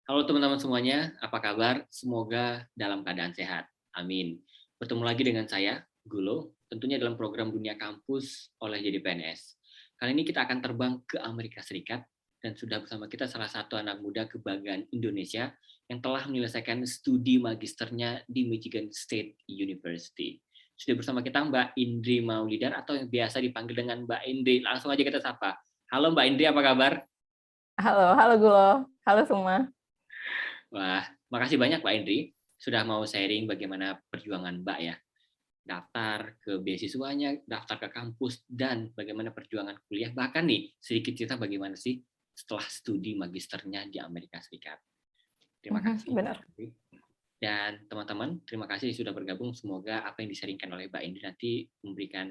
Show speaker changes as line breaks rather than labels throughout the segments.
Halo teman-teman semuanya, apa kabar? Semoga dalam keadaan sehat. Amin. Bertemu lagi dengan saya, Gulo, tentunya dalam program Dunia Kampus oleh Jadi PNS. Kali ini kita akan terbang ke Amerika Serikat dan sudah bersama kita salah satu anak muda kebanggaan Indonesia yang telah menyelesaikan studi magisternya di Michigan State University. Sudah bersama kita Mbak Indri Maulidar atau yang biasa dipanggil dengan Mbak Indri. Langsung aja kita sapa. Halo Mbak Indri, apa kabar?
Halo, halo Gulo. Halo semua.
Wah, makasih banyak Pak Indri sudah mau sharing bagaimana perjuangan Mbak ya. Daftar ke beasiswanya, daftar ke kampus, dan bagaimana perjuangan kuliah. Bahkan nih, sedikit cerita bagaimana sih setelah studi magisternya di Amerika Serikat. Terima kasih.
Benar.
Dan teman-teman, terima kasih sudah bergabung. Semoga apa yang disaringkan oleh Mbak Indri nanti memberikan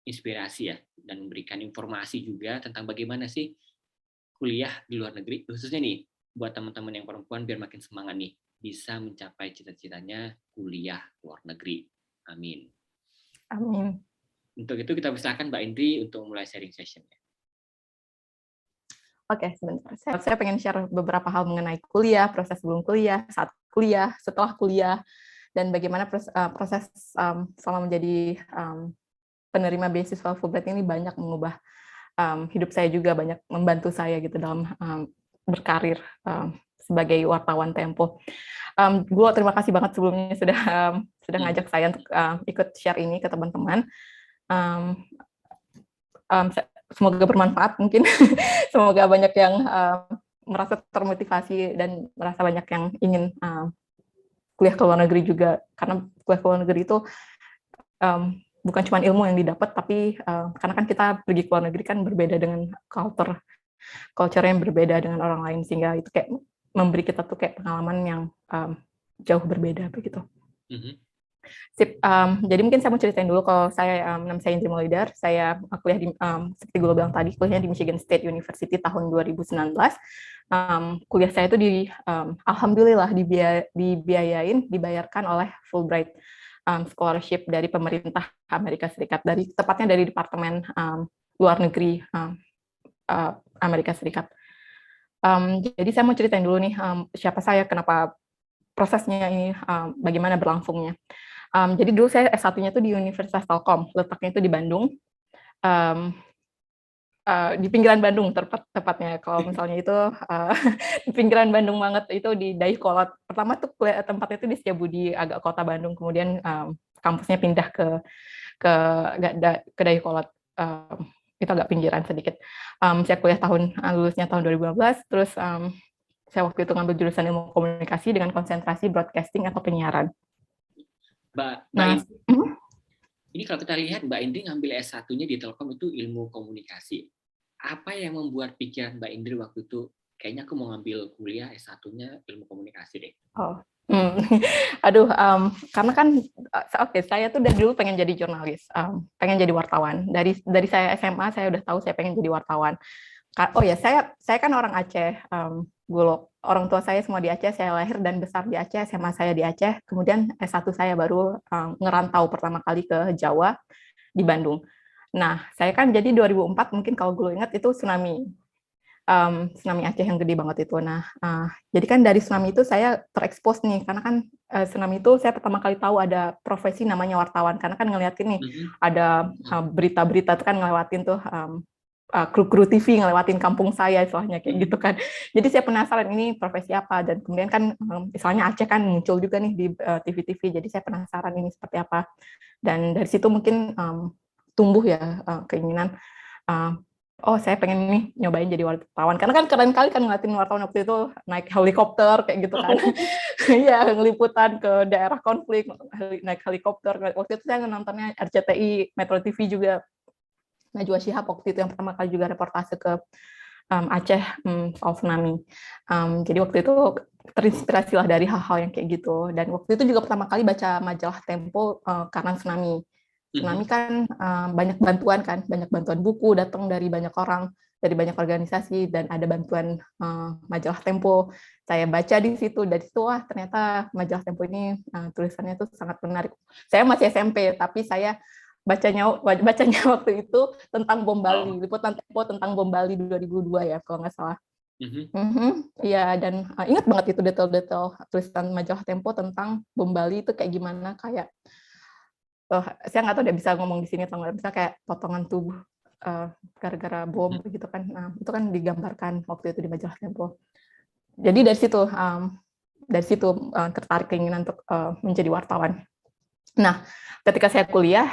inspirasi ya, dan memberikan informasi juga tentang bagaimana sih kuliah di luar negeri, khususnya nih buat teman-teman yang perempuan biar makin semangat nih bisa mencapai cita-citanya kuliah luar negeri. Amin.
Amin.
Untuk itu kita persilakan Mbak Indri untuk mulai sharing session-nya.
Oke, sebentar. Saya pengen share beberapa hal mengenai kuliah, proses sebelum kuliah, saat kuliah, setelah kuliah, dan bagaimana proses selama menjadi penerima beasiswa Fulbright ini banyak mengubah hidup saya juga, banyak membantu saya gitu dalam berkarir sebagai wartawan Tempo. Gue terima kasih banget sebelumnya sudah ngajak saya untuk ikut share ini ke teman-teman. Semoga bermanfaat mungkin. Semoga banyak yang merasa termotivasi dan merasa banyak yang ingin kuliah ke luar negeri juga, karena kuliah ke luar negeri itu bukan cuma ilmu yang didapat, tapi karena kan kita pergi ke luar negeri kan berbeda dengan culture yang berbeda dengan orang lain, sehingga itu kayak memberi kita tuh kayak pengalaman yang jauh berbeda begitu. Sip, jadi mungkin saya mau ceritain dulu kalau saya, nama saya Indri Maulidar, saya kuliah di, seperti gue bilang tadi, kuliahnya di Michigan State University tahun 2019. Kuliah saya itu alhamdulillah dibayarkan oleh Fulbright scholarship dari pemerintah Amerika Serikat, tepatnya dari Departemen Luar Negeri Amerika Serikat. Jadi saya mau ceritain dulu nih siapa saya, kenapa prosesnya ini, bagaimana berlangsungnya. Jadi dulu saya S1-nya itu di Universitas Telkom, letaknya itu di Bandung, di pinggiran Bandung tepatnya. Kalau misalnya itu di pinggiran Bandung banget, itu di Dayakolot. Pertama tuh tempatnya itu di Setiabudi, agak kota Bandung, kemudian kampusnya pindah ke Dayakolot, itu agak pinggiran sedikit. Saya kuliah lulusnya tahun 2015, terus saya waktu itu ngambil jurusan ilmu komunikasi dengan konsentrasi broadcasting atau penyiaran.
Mbak ini kalau kita lihat Mbak Indri ngambil S1-nya di Telkom itu ilmu komunikasi. Apa yang membuat pikiran Mbak Indri waktu itu, kayaknya aku mau ngambil kuliah S1-nya ilmu komunikasi deh?
Aduh, karena kan, saya tuh dari dulu pengen jadi jurnalis, pengen jadi wartawan. Dari saya SMA, saya udah tahu saya pengen jadi wartawan. Oh ya, saya kan orang Aceh, Gulo. Orang tua saya semua di Aceh, saya lahir dan besar di Aceh, SMA saya di Aceh, kemudian S1 saya baru ngerantau pertama kali ke Jawa, di Bandung. Nah, saya kan jadi 2004, mungkin kalau Gulo ingat, itu tsunami Aceh yang gede banget itu. Nah, jadi kan dari tsunami itu saya terekspos nih, karena kan tsunami itu saya pertama kali tahu ada profesi namanya wartawan, karena kan ngeliatin nih, ada berita-berita tuh kan ngelewatin tuh, kru TV ngelewatin kampung saya, istilahnya kayak gitu kan. Jadi saya penasaran ini profesi apa, dan kemudian kan misalnya Aceh kan muncul juga nih di TV-TV, jadi saya penasaran ini seperti apa. Dan dari situ mungkin tumbuh ya keinginan, oh saya pengen nih nyobain jadi wartawan, karena kan keren kali kan ngeliatin wartawan waktu itu naik helikopter kayak gitu kan. Iya, ngeliputan ke daerah konflik, naik helikopter. Waktu itu saya nontonnya RCTI, Metro TV juga, Najwa Shihab waktu itu yang pertama kali juga reportase ke Aceh soal tsunami. Jadi waktu itu terinspirasi lah dari hal-hal yang kayak gitu. Dan waktu itu juga pertama kali baca majalah Tempo karena tsunami. Tsunami kan banyak bantuan kan, banyak bantuan buku datang dari banyak orang, dari banyak organisasi, dan ada bantuan majalah Tempo. Saya baca di situ, dari situ wah ternyata majalah Tempo ini tulisannya tuh sangat menarik. Saya masih SMP, tapi saya bacanya waktu itu tentang bom Bali, liputan Tempo tentang bom Bali 2002 ya kalau nggak salah. Iya, dan ingat banget itu detail-detail tulisan majalah Tempo tentang bom Bali itu kayak gimana, kayak saya nggak tahu udah bisa ngomong di sini atau nggak, bisa kayak potongan tubuh gara-gara bom begitu kan. Nah, itu kan digambarkan waktu itu di majalah Tempo. Jadi dari situ tertarik keinginan untuk menjadi wartawan. Nah, ketika saya kuliah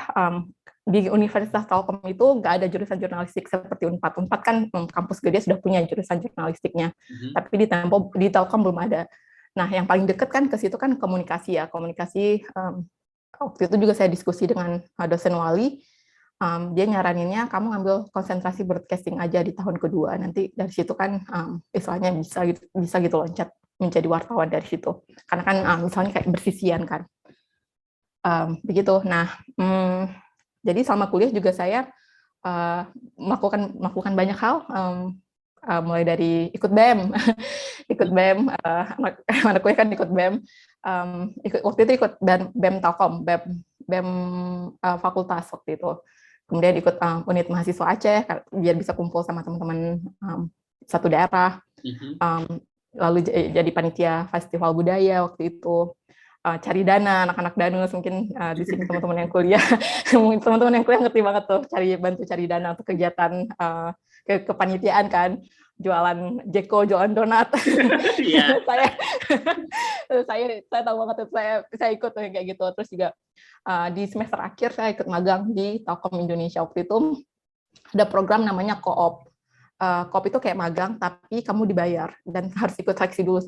di Universitas Telkom itu nggak ada jurusan jurnalistik seperti Unpad. Unpad kan kampus gede sudah punya jurusan jurnalistiknya, tapi di Telkom belum ada. Nah, yang paling dekat kan ke situ kan komunikasi ya, komunikasi. Waktu itu juga saya diskusi dengan dosen wali. Dia nyaraninnya kamu ngambil konsentrasi broadcasting aja di tahun kedua. Nanti dari situ kan istilahnya bisa gitu loncat menjadi wartawan dari situ. Karena kan misalnya kayak bersisian kan. Begitu. Nah, jadi selama kuliah juga saya melakukan banyak hal, mulai dari ikut BEM, ikut BEM, anak kuliah kan ikut BEM, waktu itu ikut BEM Telkom, BEM fakultas waktu itu. Kemudian ikut unit mahasiswa Aceh biar bisa kumpul sama teman-teman satu daerah. Lalu jadi panitia festival budaya waktu itu. Cari dana, anak-anak danus mungkin di sini teman-teman yang kuliah, mungkin teman-teman yang kuliah ngerti banget tuh bantu cari dana untuk kegiatan kepanitiaan kan, jualan jeko, jualan donat.
Iya.
saya tahu banget tuh, saya ikut tuh kayak gitu. Terus juga di semester akhir saya ikut magang di Telkom Indonesia. Waktu itu ada program namanya Koop. Koop itu kayak magang tapi kamu dibayar dan harus ikut seleksi dulu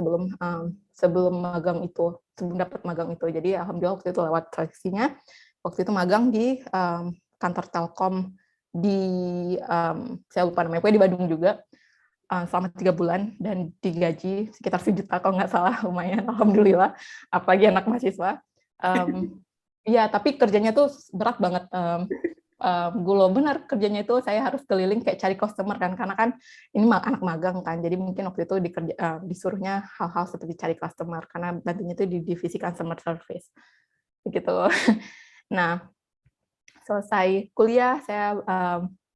sebelum magang itu, sebelum dapat magang itu. Jadi alhamdulillah waktu itu lewat seleksinya. Waktu itu magang di kantor Telkom di saya lupa namanya, pokoknya di Bandung juga, selama 3 bulan dan digaji sekitar 1 juta kalau nggak salah, lumayan alhamdulillah, apalagi anak mahasiswa. Iya, tapi kerjanya tuh berat banget. Gulo benar kerjanya itu saya harus keliling kayak cari customer kan, karena kan ini anak magang kan, jadi mungkin waktu itu disuruhnya hal-hal seperti cari customer karena bantunya itu di divisi customer service begitu. Nah, selesai kuliah saya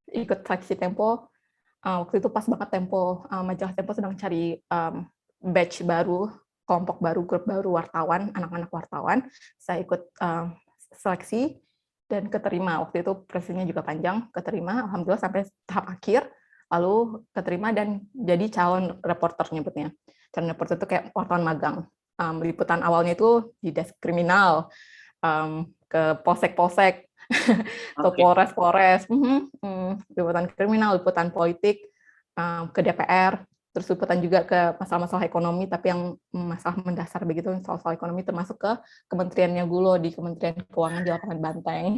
ikut seleksi Tempo. Waktu itu pas banget Tempo, majalah Tempo sedang cari batch baru, kelompok baru, grup baru wartawan, anak-anak wartawan. Saya ikut seleksi dan keterima. Waktu itu prosesnya juga panjang, keterima, alhamdulillah sampai tahap akhir, lalu keterima dan jadi calon reporter nyebutnya. Calon reporter itu kayak wartawan magang. Liputan awalnya itu di desk kriminal, ke polsek-polsek, ke polres-polres, liputan kriminal, liputan politik, ke DPR, terus liputan juga ke masalah-masalah ekonomi, tapi yang masalah mendasar begitu, soal-soal ekonomi termasuk ke kementeriannya Gulo di Kementerian Keuangan di lapangan Banteng.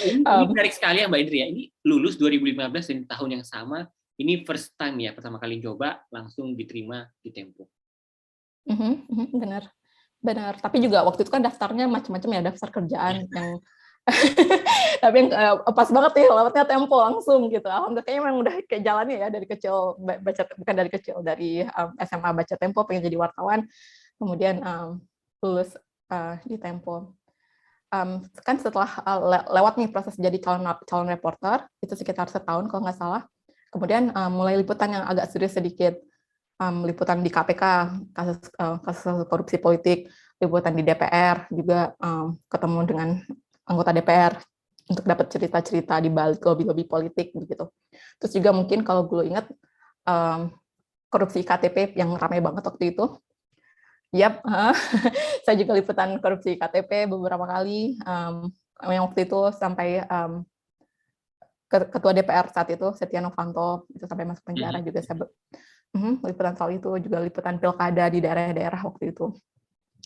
Ini menarik sekali ya Mbak Indri ya. Ini lulus 2015 dan tahun yang sama. Ini first time ya, pertama kali coba langsung diterima di Tempo.
Benar. Tapi juga waktu itu kan daftarnya macam-macam ya, daftar kerjaan yang tapi yang pas banget nih lewatnya Tempo langsung gitu. Alhamdulillah kayaknya memang udah kayak jalannya ya dari kecil bukan dari kecil, dari SMA baca Tempo pengen jadi wartawan, kemudian lulus di Tempo. Kan setelah lewat nih proses jadi calon reporter itu sekitar setahun kalau nggak salah. Kemudian mulai liputan yang agak serius sedikit, liputan di KPK, kasus korupsi politik, liputan di DPR juga, ketemu dengan anggota DPR untuk dapat cerita-cerita di balik lobby-lobby politik begitu. Terus juga mungkin kalau gue ingat korupsi KTP yang ramai banget waktu itu. Yap, saya juga liputan korupsi KTP beberapa kali. Yang waktu itu sampai ketua DPR saat itu Setia Novanto itu sampai masuk penjara juga saya liputan soal itu, juga liputan pilkada di daerah-daerah waktu itu.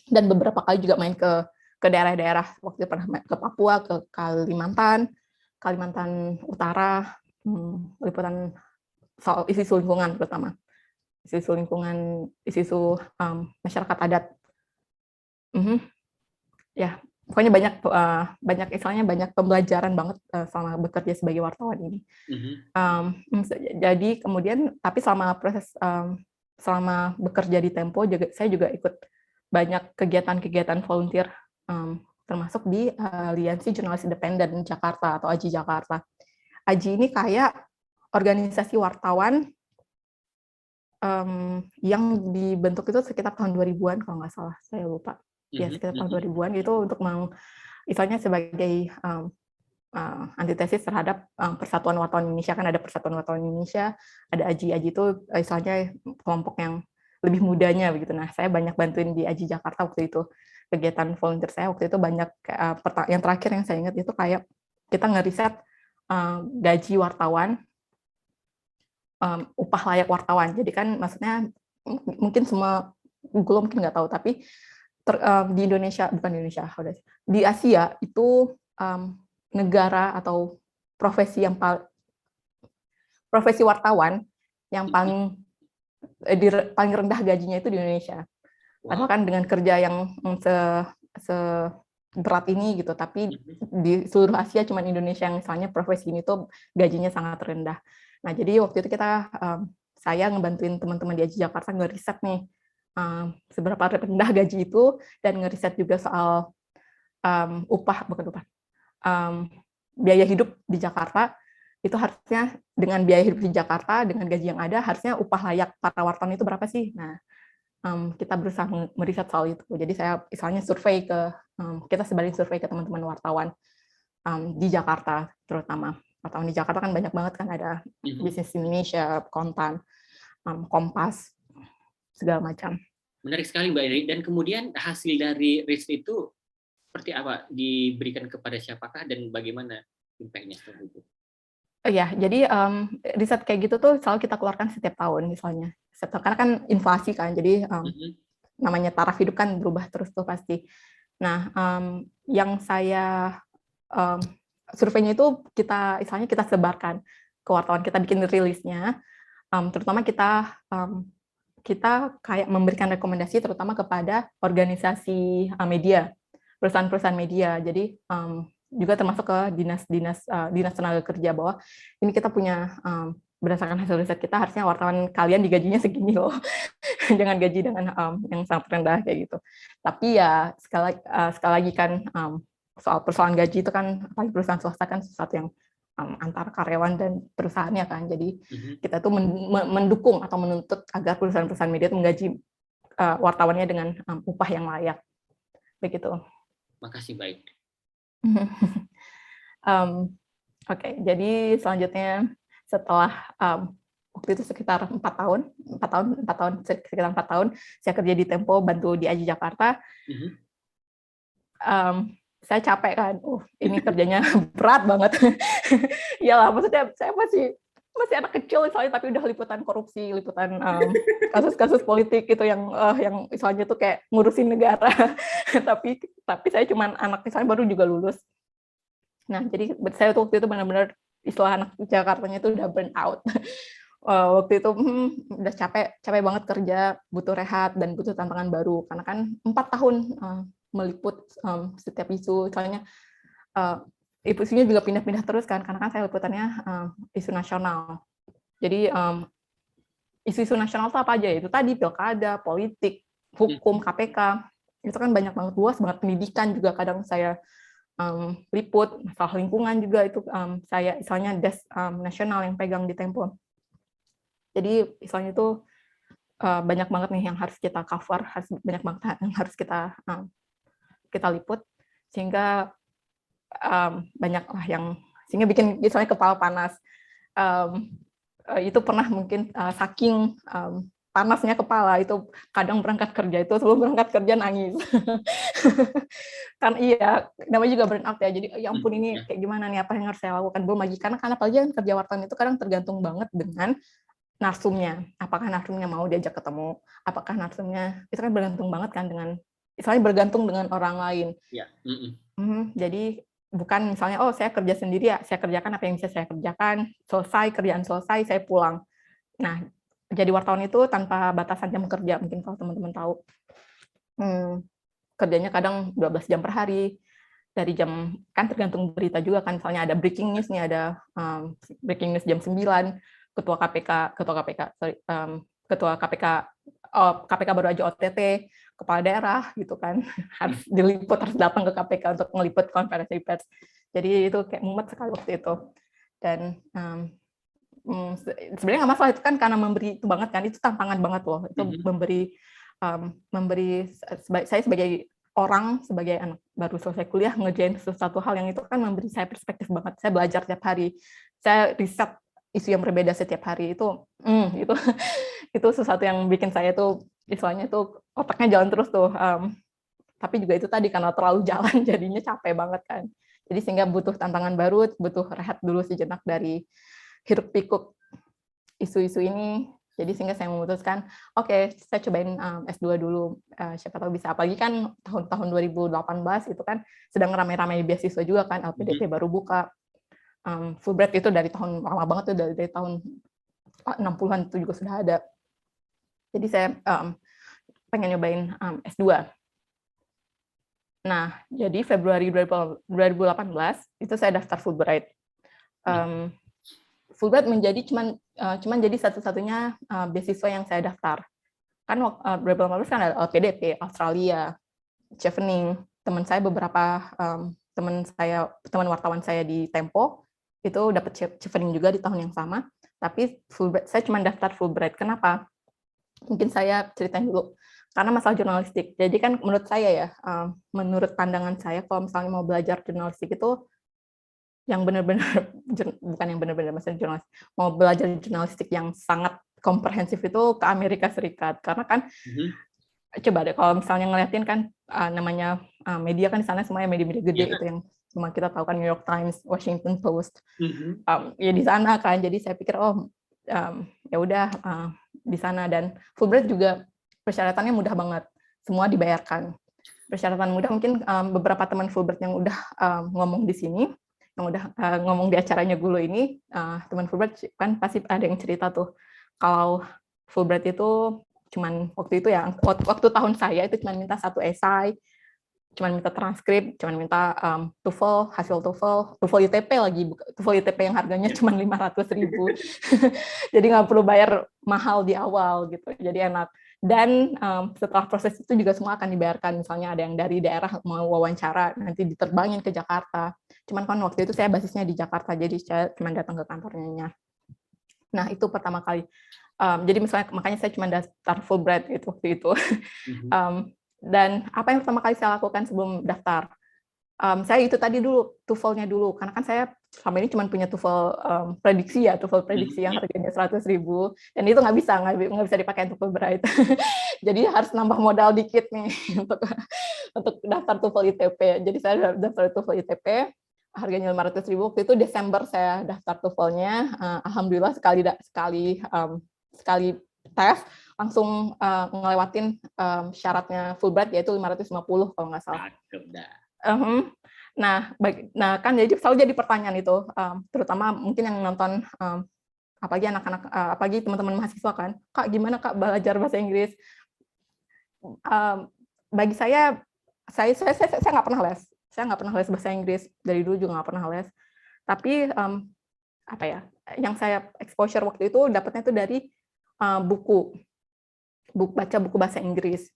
Dan beberapa kali juga main ke daerah-daerah, waktu itu pernah ke Papua, ke Kalimantan Utara, liputan soal isu lingkungan terutama, isu lingkungan, isu masyarakat adat. Ya, pokoknya banyak istilahnya banyak pembelajaran banget selama bekerja sebagai wartawan ini. Jadi kemudian tapi selama selama bekerja di Tempo saya juga ikut banyak kegiatan-kegiatan volunteer, termasuk di Aliansi Jurnalis Independen Jakarta atau AJI Jakarta. AJI ini kayak organisasi wartawan yang dibentuk itu sekitar tahun 2000-an kalau nggak salah, saya lupa. Ya sekitar tahun 2000-an itu untuk misalnya sebagai antitesis terhadap Persatuan Wartawan Indonesia. Kan ada Persatuan Wartawan Indonesia, ada AJI itu misalnya kelompok yang lebih mudanya begitu. Nah, saya banyak bantuin di AJI Jakarta waktu itu. Kegiatan volunteer saya waktu itu banyak, yang terakhir yang saya ingat itu kayak kita ngeriset gaji wartawan, upah layak wartawan. Jadi kan maksudnya mungkin semua Google mungkin nggak tahu, tapi di Indonesia, bukan di Indonesia, di Asia itu negara atau profesi wartawan yang paling rendah gajinya itu di Indonesia. Padahal kan dengan kerja yang seberat ini gitu, tapi di seluruh Asia cuma Indonesia yang misalnya profesi ini tuh gajinya sangat rendah. Nah, jadi waktu itu saya ngebantuin teman-teman di AJI Jakarta ngeriset nih seberapa rendah gaji itu, dan ngeriset juga soal biaya hidup di Jakarta. Itu harusnya dengan biaya hidup di Jakarta, dengan gaji yang ada, harusnya upah layak para wartawan itu berapa sih? Nah, kita berusaha meriset soal itu. Jadi saya misalnya kita sebarin survei ke teman-teman wartawan di Jakarta, terutama. Wartawan di Jakarta kan banyak banget kan, ada Bisnis Indonesia, Kontan, Kompas, segala macam.
Menarik sekali Mbak Iri. Dan kemudian hasil dari riset itu seperti apa? Diberikan kepada siapakah dan bagaimana impact-nya seperti itu?
Ya, jadi riset kayak gitu tuh selalu kita keluarkan setiap tahun misalnya. Karena kan inflasi kan, jadi namanya taraf hidup kan berubah terus tuh pasti. Nah, yang saya surveinya itu kita sebarkan ke wartawan, kita bikin rilisnya, terutama kita kayak memberikan rekomendasi terutama kepada organisasi media, perusahaan-perusahaan media. Jadi juga termasuk ke dinas tenaga kerja, bahwa ini kita punya berdasarkan hasil riset kita harusnya wartawan kalian digajinya segini loh, jangan gaji dengan yang sangat rendah kayak gitu. Tapi ya sekali lagi kan soal persoalan gaji itu kan apalagi perusahaan swasta kan sesuatu yang antara karyawan dan perusahaannya kan. Jadi kita tuh mendukung atau menuntut agar perusahaan-perusahaan media itu menggaji wartawannya dengan upah yang layak. Begitu.
Makasih, baik.
Oke, jadi selanjutnya setelah waktu itu sekitar 4 tahun, sekitar 4 tahun saya kerja di Tempo, bantu di AJI Jakarta. Saya capek kan, ini kerjanya berat banget. Iyalah, maksudnya saya masih anak kecil misalnya, tapi udah liputan korupsi, liputan kasus-kasus politik gitu yang misalnya tuh kayak ngurusin negara. tapi saya cuman anak misalnya baru juga lulus. Nah, jadi saya waktu itu benar-benar istilah anak Jakartanya itu udah burn out. Waktu itu udah capek banget kerja, butuh rehat dan butuh tantangan baru. Karena kan 4 tahun meliput setiap isu, soalnya isunya juga pindah-pindah terus kan, karena kan saya liputannya isu nasional. Jadi isu-isu nasional itu apa aja? Itu tadi pilkada, politik, hukum, KPK. Itu kan banyak banget, luas banget. Pendidikan juga kadang saya liput, masalah lingkungan juga itu saya misalnya desk nasional yang pegang di Tempo. Jadi misalnya itu banyak banget nih yang harus kita cover, banyak banget yang harus kita liput, sehingga banyak lah yang sehingga bikin misalnya kepala panas. Itu pernah mungkin saking panasnya kepala itu kadang berangkat kerja itu sebelum berangkat kerja nangis. Kan iya, namanya juga burn out ya. Jadi ya ampun ini kayak gimana nih, apa yang harus saya lakukan, belum lagi karena apalagi yang kerja wartawan itu kadang tergantung banget dengan narsumnya. Apakah narsumnya mau diajak ketemu? Apakah narsumnya itu kan bergantung banget kan dengan misalnya bergantung dengan orang lain.
Ya.
Jadi bukan misalnya saya kerja sendiri ya, saya kerjakan apa yang bisa saya kerjakan, kerjaan selesai saya pulang. Nah, jadi wartawan itu tanpa batasan jam kerja, mungkin kalau teman-teman tahu. Kerjanya kadang 12 jam per hari, dari jam, kan tergantung berita juga kan, misalnya ada breaking news nih, ada breaking news jam 9, ketua KPK baru aja OTT, kepala daerah gitu kan, harus diliput, harus datang ke KPK untuk meliput konferensi pers. Jadi itu kayak mumet sekali waktu itu. Dan sebenarnya nggak masalah, itu kan karena memberi itu banget kan, itu tantangan banget loh, itu memberi saya sebagai orang, sebagai anak baru selesai kuliah ngerjain sesuatu hal yang itu kan memberi saya perspektif banget. Saya belajar tiap hari, saya riset isu yang berbeda setiap hari, itu itu sesuatu yang bikin saya tuh istilahnya tuh otaknya jalan terus tuh. Tapi juga itu tadi karena terlalu jalan jadinya capek banget kan. Jadi sehingga butuh tantangan baru, butuh rehat dulu sejenak dari hiruk pikuk isu-isu ini. Jadi sehingga saya memutuskan, oke, saya cobain S2 dulu, siapa tahu bisa. Apalagi kan tahun 2018 itu kan sedang ramai-ramai beasiswa juga kan, LPDP baru buka. Fulbright itu dari tahun lama banget tuh, dari tahun 60-an itu juga sudah ada. Jadi saya pengen nyobain S2. Nah, jadi Februari 2018 itu saya daftar Fulbright. Fulbright cuman jadi satu-satunya beasiswa yang saya daftar. Kan 2018 kan ada LPDP, Australia, Chevening, teman saya beberapa teman wartawan saya di Tempo itu dapat Chevening juga di tahun yang sama. Tapi Fulbright, saya cuma daftar Fulbright. Kenapa? Mungkin saya ceritain dulu. Karena masalah jurnalistik. Jadi kan menurut saya ya, menurut pandangan saya, kalau misalnya mau belajar jurnalistik itu yang benar-benar, bukan yang benar-benar maksudnya jurnalis, mau belajar jurnalistik yang sangat komprehensif itu ke Amerika Serikat. Karena kan, coba deh kalau misalnya ngeliatin kan, namanya media kan di sana semuanya media-media gede, itu yang semua kita tahu kan, New York Times, Washington Post, ya di sana kan. Jadi saya pikir, ya udah di sana. Dan Fulbright juga persyaratannya mudah banget, semua dibayarkan. Persyaratan mudah, mungkin beberapa teman Fulbright yang udah ngomong di sini, yang udah ngomong di acaranya Gulo ini, teman Fulbright kan pasti ada yang cerita tuh, kalau Fulbright itu cuman waktu itu ya, waktu tahun saya itu cuma minta 1 esai, cuma minta transkrip, cuma minta TOEFL, hasil TOEFL ITP lagi, TOEFL ITP yang harganya cuma 500.000. Jadi nggak perlu bayar mahal di awal gitu, jadi enak. Dan setelah proses itu juga semua akan dibayarkan. Misalnya ada yang dari daerah mau wawancara, nanti diterbangin ke Jakarta. Cuman kan waktu itu saya basisnya di Jakarta, jadi saya cuma datang ke kantornya. Nah, itu pertama kali. Jadi misalnya, makanya saya cuma daftar Fulbright itu waktu itu. Dan apa yang pertama kali saya lakukan sebelum daftar? Saya itu tadi dulu, TOEFL-nya dulu, karena kan saya selama ini cuma punya TOEFL prediksi ya, TOEFL prediksi yang harganya 100.000, dan itu nggak bisa dipakai untuk Fulbright. Jadi harus nambah modal dikit nih untuk daftar TOEFL ITP. Jadi saya daftar TOEFL ITP, harganya 500.000. Waktu itu Desember saya daftar TOEFL-nya. Alhamdulillah sekali tes langsung ngelewatin syaratnya Fulbright, yaitu 550 kalau nggak salah. Nah, kan selalu jadi pertanyaan itu, terutama mungkin yang nonton, apalagi anak-anak, apalagi teman-teman mahasiswa kan, Kak, gimana Kak belajar bahasa Inggris? Bagi saya nggak pernah les. Saya nggak pernah les bahasa Inggris, dari dulu juga nggak pernah les. Tapi apa ya, yang saya exposure waktu itu dapatnya itu dari baca buku bahasa Inggris.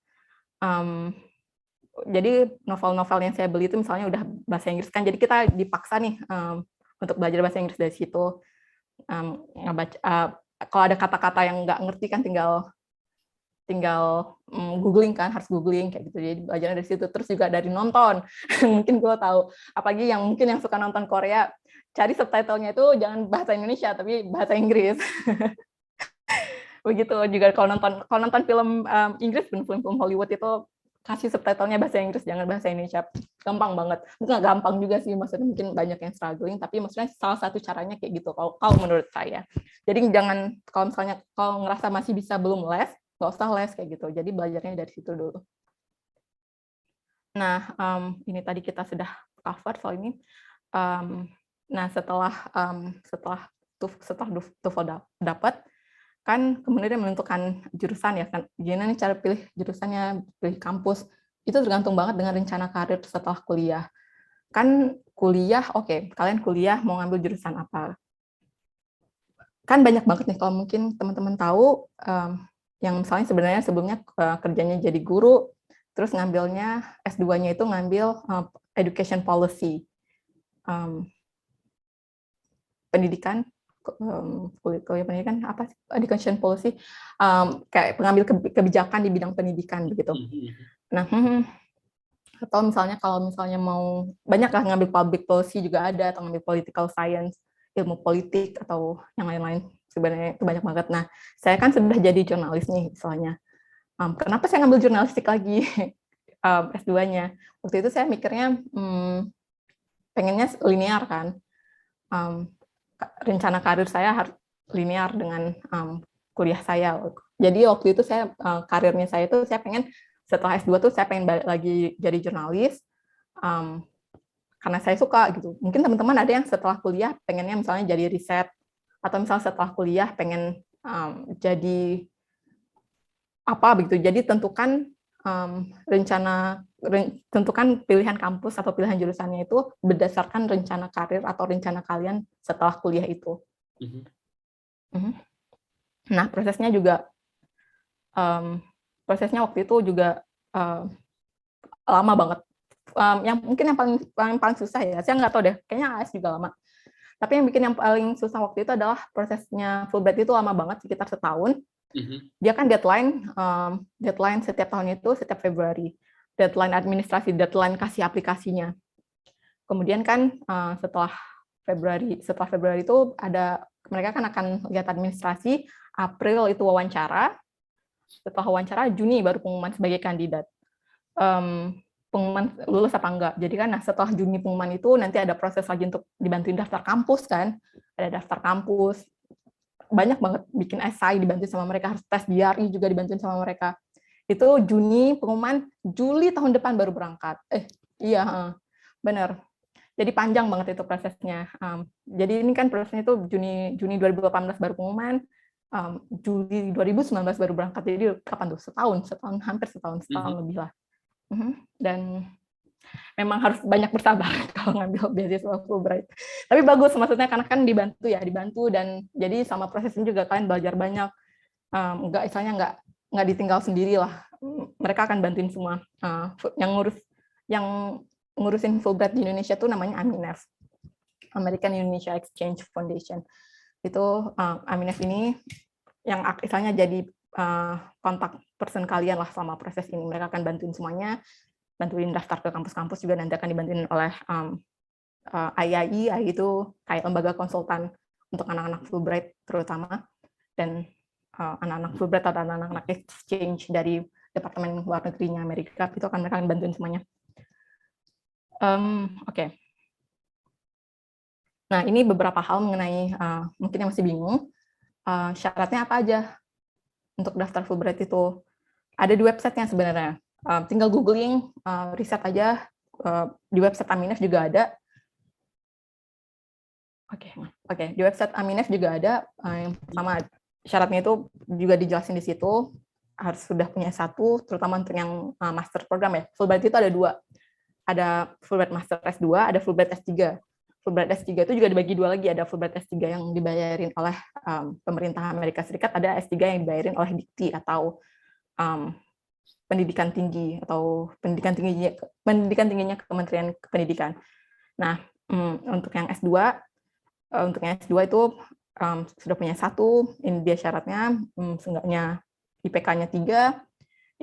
Jadi novel-novel yang saya beli itu misalnya udah bahasa Inggris kan, jadi kita dipaksa nih untuk belajar bahasa Inggris dari situ. Kalau ada kata-kata yang nggak ngerti kan tinggal googling kan, harus googling kayak gitu. Jadi belajarnya dari situ. Terus juga dari nonton. Mungkin gue tahu, apalagi yang mungkin yang suka nonton Korea, cari subtitlenya itu jangan bahasa Indonesia tapi bahasa Inggris. Begitu juga kalau nonton film Inggris, film Hollywood itu kasih subtitlenya bahasa Inggris, jangan bahasa Indonesia. Gampang banget. Bukan gampang juga sih, maksudnya mungkin banyak yang struggling, tapi maksudnya salah satu caranya kayak gitu kalau menurut saya. Jadi jangan, kalau misalnya kalau ngerasa masih bisa belum les, nggak usah les kayak gitu. Jadi belajarnya dari situ dulu. Nah, ini tadi kita sudah cover soal ini. Nah, setelah TOEFL dapat, kan kemudian menentukan jurusan ya kan, gimana nih cara pilih jurusannya, pilih kampus, itu tergantung banget dengan rencana karir setelah kuliah. Kan kuliah, oke, kalian kuliah mau ngambil jurusan apa? Kan banyak banget nih, kalau mungkin teman-teman tahu, yang misalnya sebenarnya sebelumnya kerjanya jadi guru, terus ngambilnya S2-nya itu ngambil education policy, pendidikan kuliah pendidikan apa sih, education policy, kayak pengambil kebijakan di bidang pendidikan begitu. Nah, atau misalnya kalau misalnya mau banyak lah ngambil public policy juga ada, atau ngambil political science, ilmu politik atau yang lain-lain, sebenarnya itu banyak banget. Nah, saya kan sudah jadi jurnalis nih misalnya. Kenapa saya ngambil jurnalistik lagi S2-nya? Waktu itu saya mikirnya pengennya linear kan. Rencana karir saya harus linear dengan kuliah saya. Jadi waktu itu saya karirnya saya itu saya pengen setelah S2 tuh saya pengen balik lagi jadi jurnalis karena saya suka gitu. Mungkin teman-teman ada yang setelah kuliah pengennya misalnya jadi riset, atau misalnya setelah kuliah pengen jadi apa begitu. Jadi tentukan tentukan pilihan kampus atau pilihan jurusannya itu berdasarkan rencana karir atau rencana kalian setelah kuliah itu. Nah, prosesnya waktu itu juga lama banget. Yang mungkin yang paling susah ya, saya nggak tahu deh, kayaknya AS juga lama. Tapi yang bikin yang paling susah waktu itu adalah prosesnya Fulbright itu lama banget, sekitar setahun. Dia kan deadline setiap tahun itu setiap Februari, deadline administrasi, deadline kasih aplikasinya. Kemudian kan setelah Februari itu mereka kan akan lihat administrasi, April itu wawancara, setelah wawancara Juni baru pengumuman sebagai kandidat. Pengumuman lulus apa enggak. Jadi kan setelah Juni pengumuman itu nanti ada proses lagi untuk dibantuin daftar kampus kan, ada daftar kampus. Banyak banget bikin esai dibantu sama mereka, harus tes GRE juga dibantuin sama mereka. Itu Juni pengumuman, Juli tahun depan baru berangkat. Iya, benar. Jadi panjang banget itu prosesnya. Jadi ini kan prosesnya itu Juni 2018 baru pengumuman, Juli 2019 baru berangkat. Jadi kapan tuh? Hampir setahun lebih lah. Dan memang harus banyak bersabar kalau ngambil beasiswa Fulbright. Tapi bagus, maksudnya karena kan dibantu dan jadi sama prosesnya juga kalian belajar banyak. Nggak ditinggal sendiri lah. Mereka akan bantuin semua. Yang ngurusin Fulbright di Indonesia tuh namanya AMINEF, American Indonesia Exchange Foundation. Itu AMINEF ini yang misalnya jadi kontak person kalian lah selama proses ini. Mereka akan bantuin semuanya, bantuin daftar ke kampus-kampus juga nanti akan dibantuin oleh IAI itu kayak lembaga konsultan untuk anak-anak Fulbright terutama, dan anak-anak Fulbright atau anak-anak exchange dari Departemen Luar Negerinya Amerika itu mereka akan bantuin semuanya. Oke. Nah, ini beberapa hal mengenai mungkin yang masih bingung. Syaratnya apa aja untuk daftar Fulbright itu? Ada di website-nya sebenarnya. Tinggal googling, riset aja, di website AMINEF juga ada. Oke, di website AMINEF juga ada, yang pertama syaratnya itu juga dijelasin di situ, harus sudah punya S1, terutama untuk yang master program ya. Fulbright itu ada 2, ada Fulbright Master S2, ada Fulbright S3. Fulbright S3 itu juga dibagi 2 lagi, ada Fulbright S3 yang dibayarin oleh pemerintah Amerika Serikat, ada S3 yang dibayarin oleh Dikti atau pendidikan tinggi atau pendidikan tingginya Kementerian Pendidikan. Nah, untuk yang S2 itu sudah punya 1, ini dia syaratnya, seenggaknya IPK-nya 3,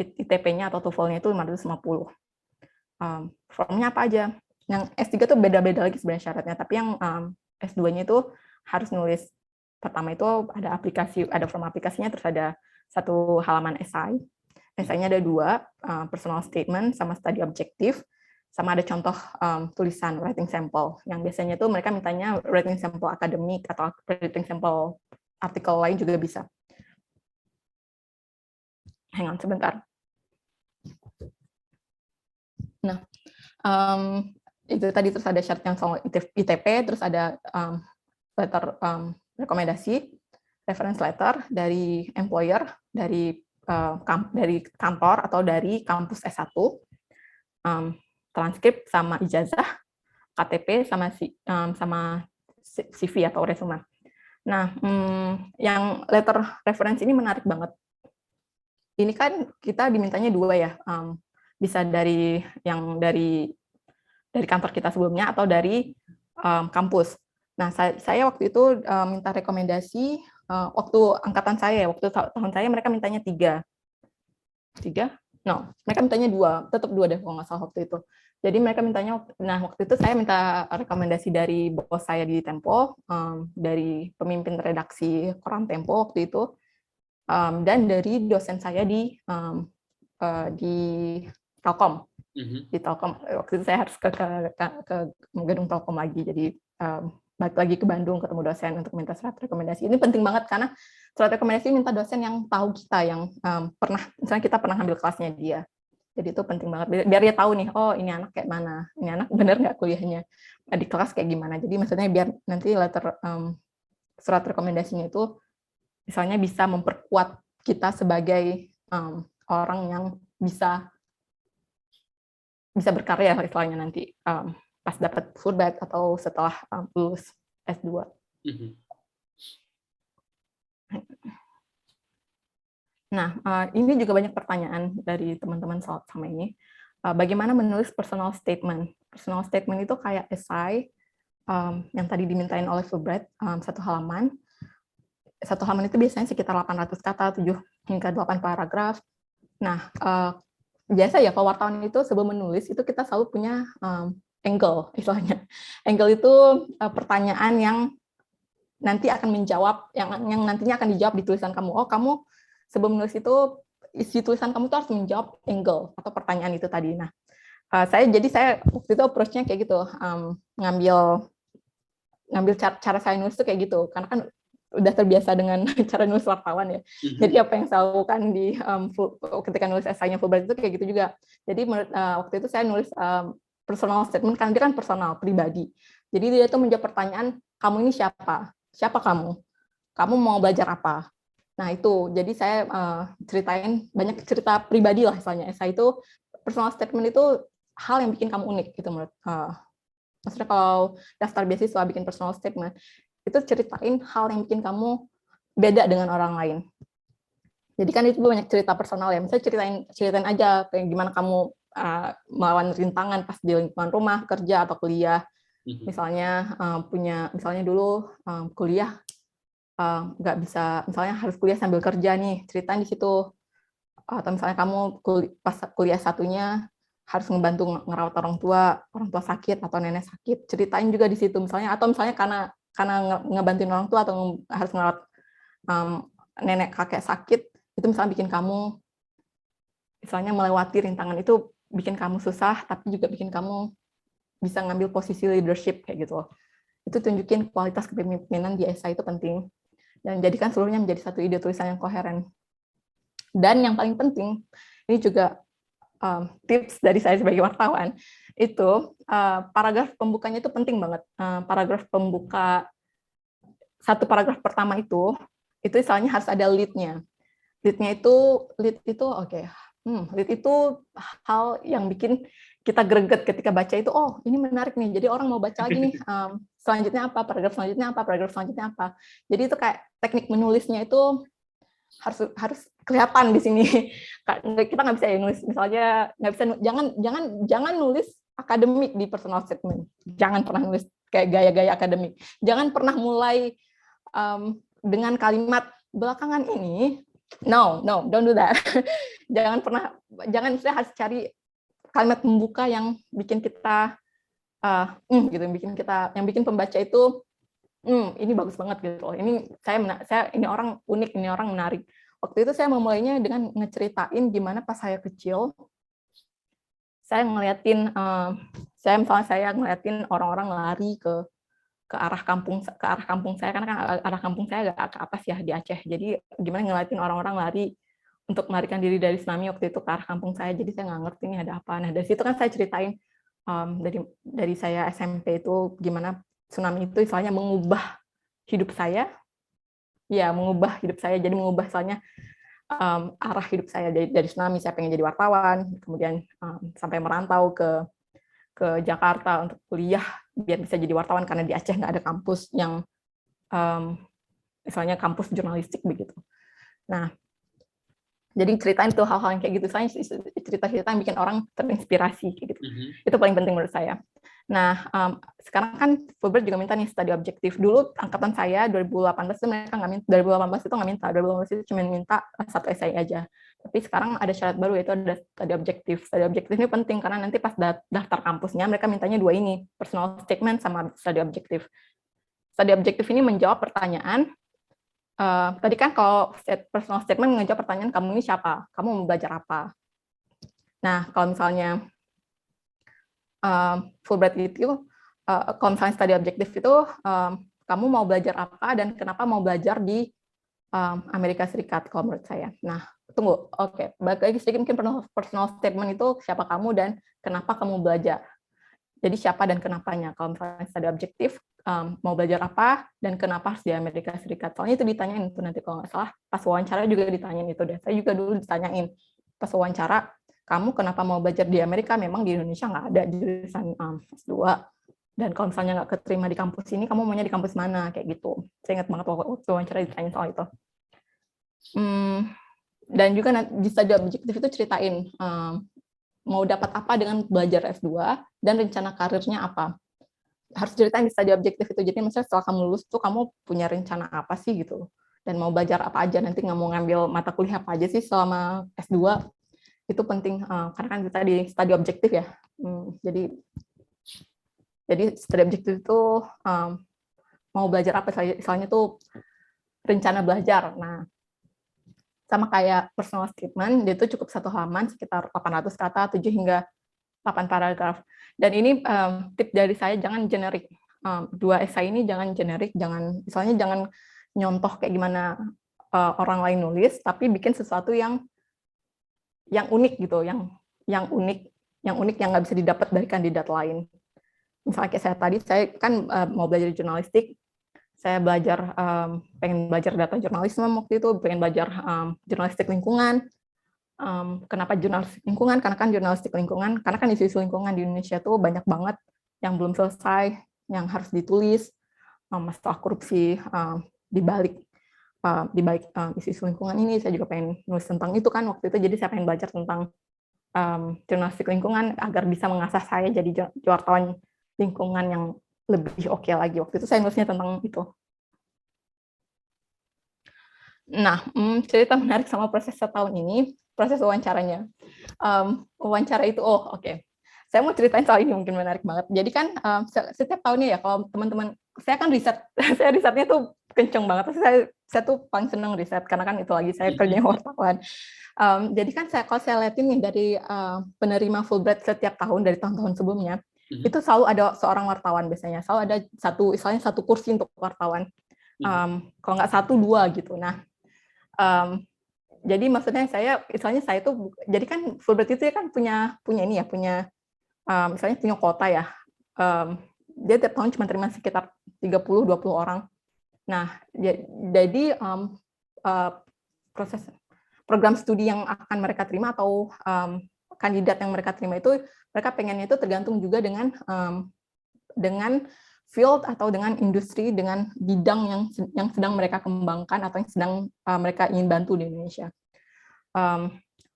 ITP-nya atau TOEFL-nya itu 550. Formnya apa aja? Yang S3 tuh beda-beda lagi sebenarnya syaratnya, tapi yang S2-nya itu harus nulis, pertama itu ada form aplikasinya, terus ada 1 halaman esai. Esainya ada 2, personal statement sama study objective, sama ada contoh tulisan writing sample. Yang biasanya tuh mereka mintanya writing sample akademik atau writing sample artikel lain juga bisa. Hang on sebentar. Nah, itu tadi, terus ada syarat yang soal ITP, terus ada letter rekomendasi, reference letter dari employer, dari kantor atau dari kampus S1, transkrip sama ijazah, KTP sama CV atau resume. Nah, yang letter reference ini menarik banget. Ini kan kita dimintanya 2 ya, bisa dari kantor kita sebelumnya atau dari kampus. Nah, saya waktu itu minta rekomendasi, waktu angkatan saya, waktu tahun saya mereka mintanya 3. No, mereka mintanya 2, tetap 2 deh kalau nggak salah waktu itu. Jadi mereka mintanya, nah waktu itu saya minta rekomendasi dari bos saya di Tempo, dari pemimpin redaksi koran Tempo waktu itu, dan dari dosen saya di Telkom. Di Telkom waktu itu saya harus ke gedung Telkom lagi, jadi balik lagi ke Bandung ketemu dosen untuk minta surat rekomendasi. Ini penting banget karena surat rekomendasi minta dosen yang tahu kita, yang misalnya kita pernah ambil kelasnya dia. Jadi itu penting banget biar dia tahu nih, oh ini anak kayak mana, ini anak benar nggak kuliahnya di kelas kayak gimana. Jadi maksudnya biar nanti surat rekomendasinya itu misalnya bisa memperkuat kita sebagai orang yang bisa berkarya istilahnya nanti pas dapat Fulbright atau setelah lulus S2. Nah, ini juga banyak pertanyaan dari teman-teman sama ini. Bagaimana menulis personal statement? Personal statement itu kayak essay yang tadi dimintain oleh Fulbright, satu halaman. Satu halaman itu biasanya sekitar 800 kata, 7 hingga 8 paragraf. Nah, biasa ya kalau wartawan itu sebelum menulis itu kita selalu punya angle, istilahnya. Angle itu pertanyaan yang nanti akan menjawab, yang nantinya akan dijawab di tulisan kamu. Oh, kamu sebelum menulis itu, isi tulisan kamu tuh harus menjawab angle atau pertanyaan itu tadi. Nah, saya waktu itu approach-nya kayak gitu, ngambil cara saya nulis tuh kayak gitu, karena kan udah terbiasa dengan cara nulis wartawan ya. Jadi apa yang saya lakukan di ketika nulis esainya Fulbright itu kayak gitu juga. Jadi waktu itu saya nulis personal statement, kan dia kan personal, pribadi. Jadi dia itu menjawab pertanyaan, kamu ini siapa? Siapa kamu? Kamu mau belajar apa? Nah itu, jadi saya ceritain banyak cerita pribadi lah misalnya. Esai itu, personal statement itu hal yang bikin kamu unik gitu menurut. Maksudnya kalau daftar beasiswa bikin personal statement, itu ceritain hal yang bikin kamu beda dengan orang lain. Jadi kan itu banyak cerita personal ya. Misalnya ceritain aja kayak gimana kamu melawan rintangan pas di lingkungan rumah, kerja atau kuliah. Misalnya misalnya dulu kuliah nggak bisa, misalnya harus kuliah sambil kerja nih, ceritain di situ. Atau misalnya kamu pas kuliah satunya harus ngebantu ngerawat orang tua sakit atau nenek sakit, ceritain juga di situ misalnya. Atau misalnya karena ngebantuin orang tua atau harus ngerawat nenek kakek sakit, itu misalnya bikin kamu misalnya melewati rintangan itu, bikin kamu susah tapi juga bikin kamu bisa ngambil posisi leadership kayak gitu. Itu tunjukin kualitas kepemimpinan di esai itu penting, dan jadikan seluruhnya menjadi satu ide tulisan yang koheren. Dan yang paling penting, ini juga tips dari saya sebagai wartawan, itu paragraf pembukanya itu penting banget. Paragraf pembuka, satu paragraf pertama itu misalnya harus ada lead-nya. Lead itu hal yang bikin kita greget ketika baca itu, oh ini menarik nih, jadi orang mau baca lagi nih, selanjutnya apa, paragraf selanjutnya apa. Jadi itu kayak teknik menulisnya itu harus kelihatan di sini. Kita nggak bisa ya nulis, misalnya nggak bisa, jangan nulis akademik di personal statement. Jangan pernah nulis kayak gaya-gaya akademik. Jangan pernah mulai dengan kalimat belakangan ini. No, don't do that. Jangan saya harus cari kalimat pembuka yang bikin kita gitu, yang bikin pembaca itu ini bagus banget gitu. Ini ini orang unik, ini orang menarik. Waktu itu saya memulainya dengan ngeceritain gimana pas saya kecil, saya ngeliatin orang-orang lari ke arah kampung saya, karena kan arah kampung saya agak ke atas ya di Aceh. Jadi gimana ngeliatin orang-orang lari untuk melarikan diri dari tsunami waktu itu ke arah kampung saya. Jadi saya nggak ngerti ini ada apa. Nah dari situ kan saya ceritain dari saya SMP itu gimana tsunami itu misalnya mengubah hidup saya. Ya, mengubah hidup saya. Jadi mengubah misalnya arah hidup saya dari tsunami, saya pengen jadi wartawan, kemudian sampai merantau ke Jakarta untuk kuliah biar bisa jadi wartawan, karena di Aceh nggak ada kampus yang misalnya kampus jurnalistik begitu. Nah, jadi ceritain tuh hal-hal yang kayak gitu, saya cerita-cerita yang bikin orang terinspirasi kayak gitu. Itu paling penting menurut saya. Nah, sekarang kan Fulbright juga minta nih studi objektif. Dulu angkatan saya 2018 itu mereka nggak minta, 2018 itu nggak minta, 2018 itu cuma minta satu essay aja. Tapi sekarang ada syarat baru, yaitu ada studi objektif. Studi objektif ini penting karena nanti pas daftar kampusnya mereka mintanya dua ini, personal statement sama studi objektif. Studi objektif ini menjawab pertanyaan, tadi kan kalau personal statement menjawab pertanyaan kamu ini siapa, kamu mau belajar apa. Nah, kalau misalnya Fulbright itu, kalau misalnya studi objektif itu, kamu mau belajar apa dan kenapa mau belajar di Amerika Serikat, kalau menurut saya. Nah, tunggu, oke, balik lagi sedikit, mungkin personal statement itu siapa kamu dan kenapa kamu belajar. Jadi siapa dan kenapanya. Kalau misalnya studi objektif, mau belajar apa dan kenapa harus di Amerika Serikat. Soalnya itu ditanyain itu nanti kalau nggak salah, pas wawancara juga ditanyain itu deh. Saya juga dulu ditanyain pas wawancara, kamu kenapa mau belajar di Amerika? Memang di Indonesia nggak ada jurusan S2. Dan kalau misalnya nggak keterima di kampus ini, kamu maunya di kampus mana? Kayak gitu. Saya ingat banget waktu wawancara ditanya soal itu. Dan juga di studi objektif itu ceritain mau dapat apa dengan belajar S2 dan rencana karirnya apa. Harus ceritain di studi objektif itu. Jadi misalnya setelah kamu lulus tuh kamu punya rencana apa sih gitu. Dan mau belajar apa aja, nanti nggak mau ngambil mata kuliah apa aja sih selama S2. Itu penting karena kan kita di studi objektif ya. Jadi studi objektif itu mau belajar apa, misalnya tuh rencana belajar. Nah, sama kayak personal statement, dia itu cukup satu halaman, sekitar 800 kata, 7 hingga 8 paragraf. Dan ini tip dari saya, jangan generik. Dua esai ini jangan generik, misalnya jangan nyontoh kayak gimana orang lain nulis, tapi bikin sesuatu yang unik gitu, yang unik yang nggak bisa didapat dari kandidat lain. Misalnya kayak saya tadi, saya kan mau belajar jurnalistik, saya pengen belajar data jurnalisme waktu itu, pengen belajar jurnalistik lingkungan. Kenapa jurnalistik lingkungan? Karena kan isu-isu lingkungan di Indonesia tuh banyak banget yang belum selesai, yang harus ditulis, masalah korupsi di balik isu-isu lingkungan ini. Saya juga pengen nulis tentang itu kan waktu itu, jadi saya pengen belajar tentang jurnalistik lingkungan agar bisa mengasah saya jadi wartawan lingkungan yang lebih oke lagi. Waktu itu saya nulisnya tentang itu. Nah, cerita menarik sama proses setahun ini, proses wawancaranya. Wawancara itu, oke. Saya mau ceritain soal ini, mungkin menarik banget. Jadi kan setiap tahunnya ya, kalau teman-teman, saya kan riset, saya risetnya tuh kenceng banget. Saya tuh paling seneng riset, karena kan itu lagi saya kerjanya wartawan. Jadi kan kalau saya lihatin nih dari penerima Fulbright setiap tahun, dari tahun-tahun sebelumnya, itu selalu ada seorang wartawan biasanya. Selalu ada satu kursi untuk wartawan. Kalau nggak satu, dua gitu. Nah, jadi maksudnya saya tuh, jadi kan Fulbright itu kan punya ini ya, misalnya punya kota ya. Dia tiap tahun cuma terima sekitar 30-20 orang. Nah, jadi proses program studi yang akan mereka terima atau kandidat yang mereka terima itu, mereka pengennya itu tergantung juga dengan field atau dengan industri, dengan bidang yang sedang mereka kembangkan atau yang sedang mereka ingin bantu di Indonesia.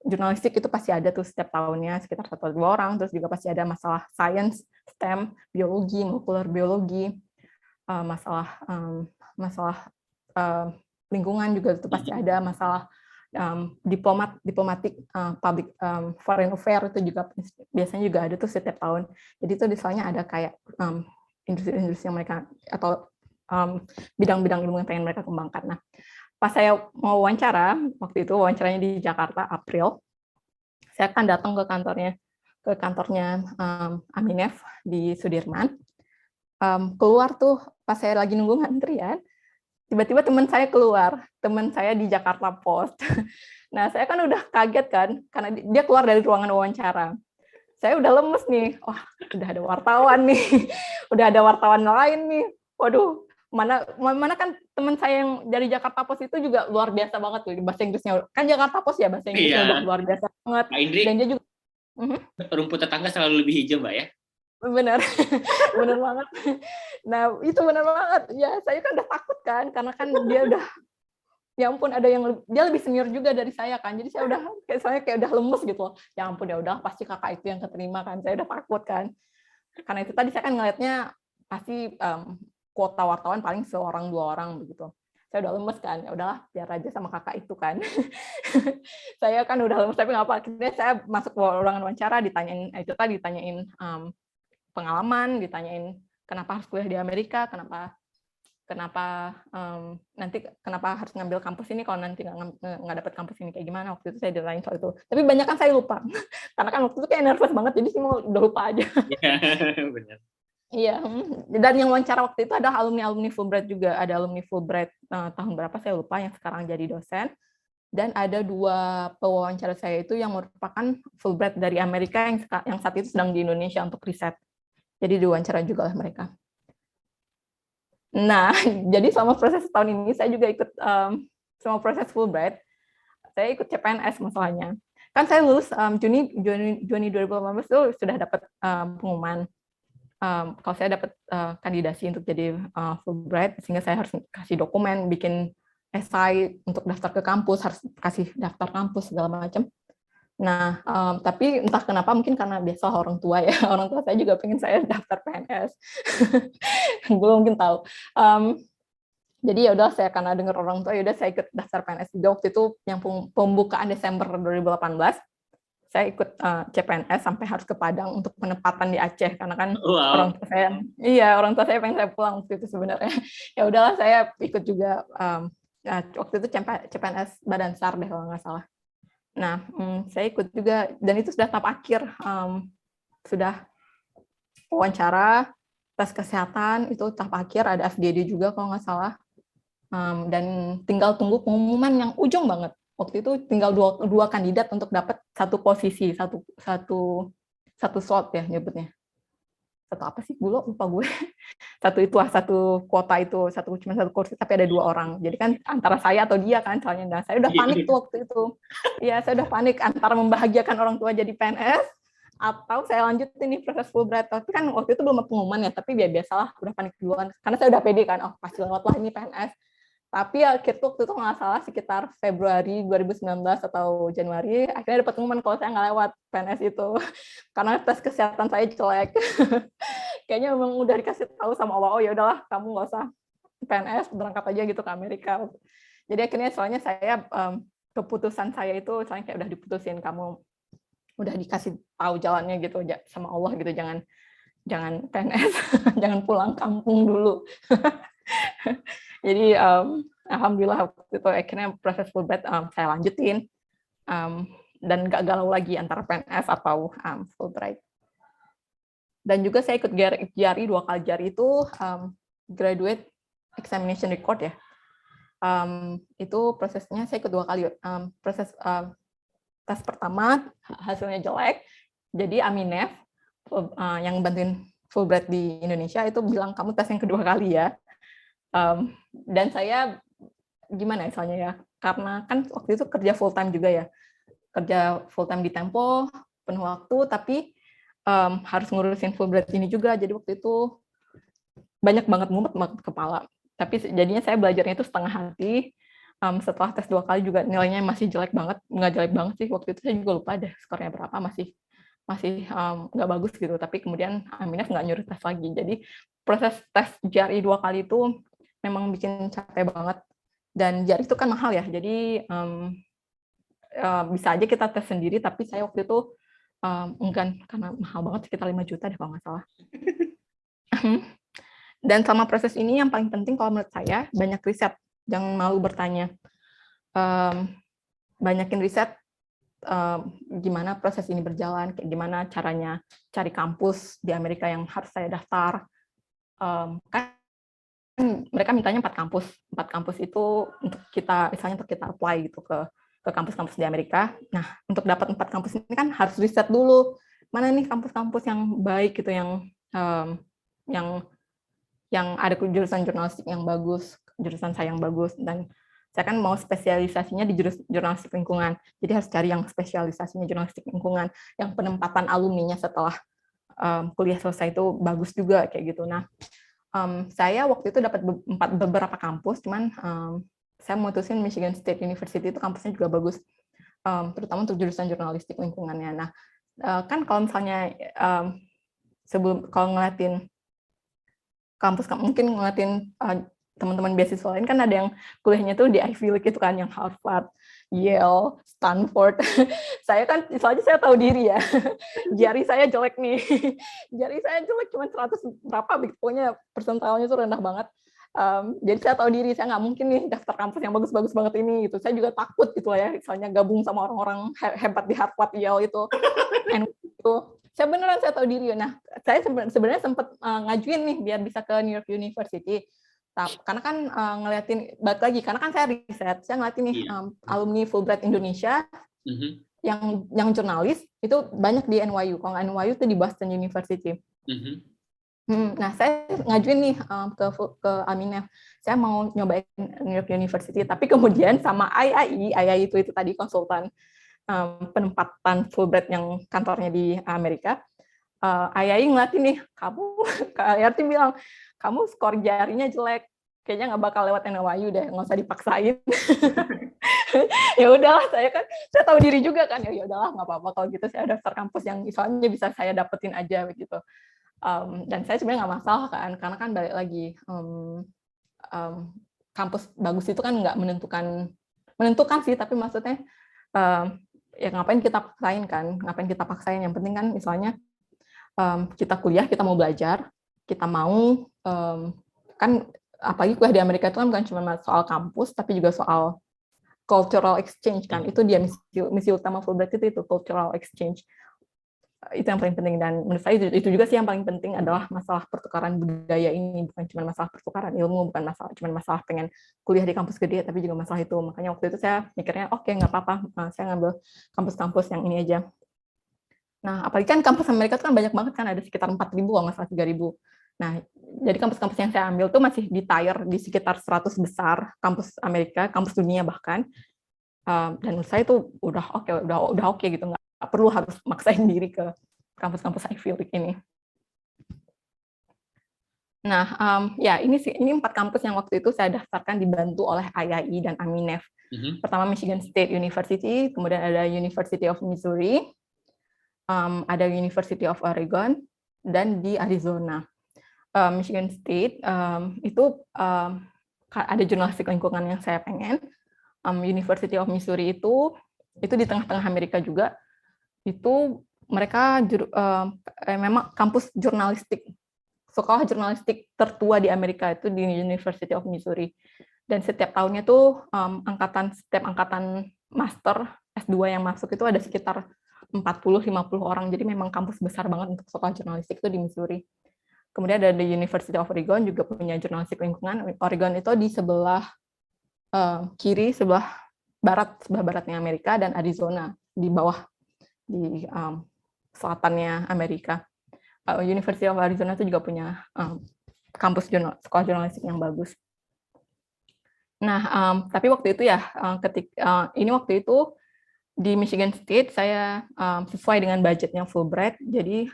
Jurnalistik itu pasti ada tuh setiap tahunnya sekitar 1 atau 2 orang, terus juga pasti ada masalah science, STEM, biologi, molekuler biologi, masalah lingkungan juga itu pasti ada, masalah diplomatik, public foreign affair itu juga biasanya juga ada tuh setiap tahun. Jadi itu misalnya ada kayak industri-industri yang mereka atau bidang-bidang ilmu yang pengen mereka kembangkan. Nah, pas saya mau wawancara, waktu itu wawancaranya di Jakarta, April, saya akan datang ke kantornya Aminef di Sudirman. Keluar tuh, pas saya lagi nunggu antrian, tiba-tiba teman saya keluar, teman saya di Jakarta Post. Nah, saya kan udah kaget kan, karena dia keluar dari ruangan wawancara. Saya udah lemes nih, wah udah ada wartawan nih, udah ada wartawan lain nih. Waduh, mana kan teman saya yang dari Jakarta Post itu juga luar biasa banget tuh bahasa Inggrisnya. Kan Jakarta Post ya bahasa Inggrisnya udah luar biasa banget.
Pak Indri,
dan dia juga
rumput tetangga selalu lebih hijau, Mbak ya?
Benar, benar banget. Nah, itu benar banget. Ya, saya kan udah takut kan, karena kan dia udah, ya ampun, ada yang dia lebih senior juga dari saya kan. Jadi saya udah kayak udah lemes gitu loh. Ya ampun, ya udah pasti kakak itu yang keterima kan. Saya udah takut kan. Karena itu tadi saya kan ngelihatnya pasti kuota wartawan paling seorang dua orang begitu. Saya udah lemes kan, ya udahlah biar aja sama kakak itu kan. Saya kan udah lemes tapi nggak apa. Akhirnya saya masuk ke ruangan wawancara, ditanyain pengalaman, ditanyain kenapa harus kuliah di Amerika, kenapa nanti kenapa harus ngambil kampus ini kalau nanti nggak dapat kampus ini kayak gimana. Waktu itu saya ditanya soal itu. Tapi banyak kan saya lupa. Karena kan waktu itu kayak nervous banget, jadi sih mau udah lupa aja.
Benar.
Iya, dan yang wawancara waktu itu ada alumni Fulbright juga, ada alumni Fulbright tahun berapa saya lupa yang sekarang jadi dosen, dan ada 2 pewawancara saya itu yang merupakan Fulbright dari Amerika yang saat itu sedang di Indonesia untuk riset, jadi diwawancara juga oleh mereka. Nah, jadi selama proses tahun ini saya juga ikut selama proses Fulbright, saya ikut CPNS masalahnya. Kan saya lulus Juni 2018 itu sudah dapat pengumuman. Kalau saya dapat kandidasi untuk jadi Fulbright, sehingga saya harus kasih dokumen, bikin esai untuk daftar ke kampus, harus kasih daftar kampus segala macam. Nah, tapi entah kenapa mungkin karena biasa orang tua ya, orang tua saya juga pengen saya daftar PNS, belum mungkin tahu. Jadi ya udah saya karena dengar orang tua, ya udah saya ikut daftar PNS juga. Waktu itu yang pembukaan Desember 2018. Saya ikut CPNS sampai harus ke Padang untuk penempatan di Aceh karena kan orang tua saya pengen saya pulang waktu itu sebenarnya. Ya udahlah saya ikut juga waktu itu CPNS Badan SAR deh kalau nggak salah. Nah, saya ikut juga dan itu sudah tahap akhir, sudah wawancara, tes kesehatan itu tahap akhir, ada FGD juga kalau nggak salah, dan tinggal tunggu pengumuman yang ujung banget. Waktu itu tinggal dua kandidat untuk dapat satu posisi, satu slot ya nyebutnya. Satu apa sih? Lupa gue. Satu kuota itu, cuma satu kursi tapi ada 2 orang. Jadi kan antara saya atau dia kan soalnya. Nah, saya udah panik tuh waktu itu. Iya, saya udah panik antara membahagiakan orang tua jadi PNS atau saya lanjut ini proses Fulbright. Tapi kan waktu itu belum pengumuman ya, tapi biasalah udah panik duluan. Karena saya udah pede kan, oh pasti lewat lah ini PNS. Tapi akhirnya waktu itu nggak salah sekitar Februari 2019 atau Januari, akhirnya dapat pengumuman kalau saya nggak lewat PNS itu. Karena tes kesehatan saya jelek. Kayaknya memang udah dikasih tahu sama Allah, oh ya udahlah kamu nggak usah PNS, berangkat aja gitu ke Amerika. Jadi akhirnya soalnya saya, keputusan saya itu soalnya kayak udah diputusin, kamu udah dikasih tahu jalannya gitu sama Allah gitu, jangan PNS, jangan pulang kampung dulu. Jadi alhamdulillah waktu itu akhirnya proses Fulbright saya lanjutin dan nggak galau lagi antara PNS atau Fulbright. Dan juga saya ikut GRE 2 kali. GRE itu Graduate Examination Record ya. Itu prosesnya saya ikut 2 kali. Proses tes pertama hasilnya jelek, jadi Aminef yang bantuin Fulbright di Indonesia itu bilang kamu tes yang kedua kali ya. Dan saya gimana misalnya ya, karena kan waktu itu kerja full time juga ya, kerja full time di Tempo penuh waktu, tapi harus ngurusin Fulbright ini juga, jadi waktu itu banyak banget mumet kepala. Tapi jadinya saya belajarnya itu setengah hati. Setelah tes 2 kali juga nilainya masih jelek banget, nggak jelek banget sih waktu itu, saya juga lupa deh skornya berapa, masih nggak bagus gitu. Tapi kemudian Aminef nggak nyuruh tes lagi. Jadi proses tes GRE 2 kali itu memang bikin capek banget, dan GRE itu kan mahal ya, jadi bisa aja kita tes sendiri, tapi saya waktu itu enggan karena mahal banget, sekitar 5 juta deh kalau nggak salah. Dan selama proses ini yang paling penting kalau menurut saya, banyak riset, jangan malu bertanya. Banyakin riset gimana proses ini berjalan, kayak gimana caranya cari kampus di Amerika yang harus saya daftar. Kan mereka mintanya 4 kampus. 4 kampus itu untuk kita, misalnya untuk kita apply gitu ke kampus-kampus di Amerika. Nah, untuk dapat 4 kampus ini kan harus riset dulu. Mana nih kampus-kampus yang baik gitu, yang ada jurusan jurnalistik yang bagus, jurusan saya yang bagus, dan saya kan mau spesialisasinya di jurnalistik lingkungan. Jadi harus cari yang spesialisasinya jurnalistik lingkungan, yang penempatan alumninya setelah kuliah selesai itu bagus juga kayak gitu. Nah, saya waktu itu dapat beberapa kampus, cuman saya memutusin Michigan State University, itu kampusnya juga bagus, terutama untuk jurusan jurnalistik lingkungannya. Nah, kan kalau misalnya sebelum kalau ngeliatin kampus, mungkin ngeliatin teman-teman beasiswa lain kan ada yang kuliahnya tuh di Ivy League itu kan, yang Harvard, Yale, Stanford. Saya kan soalnya saya tahu diri ya, jari saya jelek nih, jari saya jelek cuma 100 berapa, pokoknya persentalnya tuh rendah banget. Jadi saya tahu diri, saya nggak mungkin nih daftar kampus yang bagus-bagus banget ini gitu. Saya juga takut gitu ya, misalnya gabung sama orang-orang hebat di Harvard, Yale itu. Saya tahu diri. Nah, saya sebenarnya sempat ngajuin nih biar bisa ke New York University. Karena kan ngeliatin, balik lagi, karena kan saya riset, saya ngeliatin nih alumni Fulbright Indonesia yang jurnalis itu banyak di NYU. Kalau nggak NYU itu di Boston University. Nah, saya ngajuin nih ke Aminef. Saya mau nyobain New York University, tapi kemudian sama IAI itu tadi konsultan penempatan Fulbright yang kantornya di Amerika. IAI ngeliatin nih, IAI bilang, kamu skor jarinya jelek, kayaknya nggak bakal lewat NYU deh, nggak usah dipaksain. Ya udahlah, saya tahu diri juga kan, ya udahlah nggak apa-apa kalau gitu, saya daftar kampus yang soalnya bisa saya dapetin aja begitu. Dan saya sebenarnya nggak masalah kan, karena kan balik lagi kampus bagus itu kan nggak menentukan sih, tapi maksudnya ya ngapain kita paksain, yang penting kan misalnya kita kuliah, kita mau belajar, kita mau kan apalagi kuliah di Amerika itu kan bukan cuma soal kampus, tapi juga soal cultural exchange kan. Itu dia misi utama Fulbright itu cultural exchange. Itu yang paling penting, dan menurut saya itu juga sih yang paling penting adalah masalah pertukaran budaya ini, bukan cuma masalah pertukaran ilmu, bukan cuma masalah pengen kuliah di kampus gede, tapi juga masalah itu. Makanya waktu itu saya mikirnya oke, nggak apa-apa, saya ngambil kampus-kampus yang ini aja. Nah, apalagi kan kampus Amerika itu kan banyak banget kan, ada sekitar 4.000 kalau nggak salah 3.000. Nah, jadi kampus-kampus yang saya ambil tuh masih di tier di sekitar 100 besar kampus Amerika, kampus dunia bahkan. Dan menurut saya itu udah oke gitu, nggak perlu harus maksain diri ke kampus-kampus Ivy League ini. Nah, ya ini 4 kampus yang waktu itu saya daftarkan dibantu oleh IAI dan Aminef. Pertama Michigan State University, kemudian ada University of Missouri, ada University of Oregon, dan di Arizona. Michigan State itu ada jurnalistik lingkungan yang saya pengen. University of Missouri itu di tengah-tengah Amerika juga. Itu mereka memang kampus jurnalistik, sekolah jurnalistik tertua di Amerika itu di University of Missouri. Dan setiap tahunnya tuh setiap angkatan master S2 yang masuk itu ada sekitar 40-50 orang. Jadi memang kampus besar banget untuk sekolah jurnalistik itu di Missouri. Kemudian ada di University of Oregon juga punya jurnalistik lingkungan. Oregon itu di sebelah kiri, sebelah baratnya Amerika, dan Arizona di bawah, di selatannya Amerika. University of Arizona itu juga punya kampus sekolah jurnalistik yang bagus. Nah, tapi waktu itu ya, waktu itu di Michigan State saya sesuai dengan budgetnya Fulbright. Jadi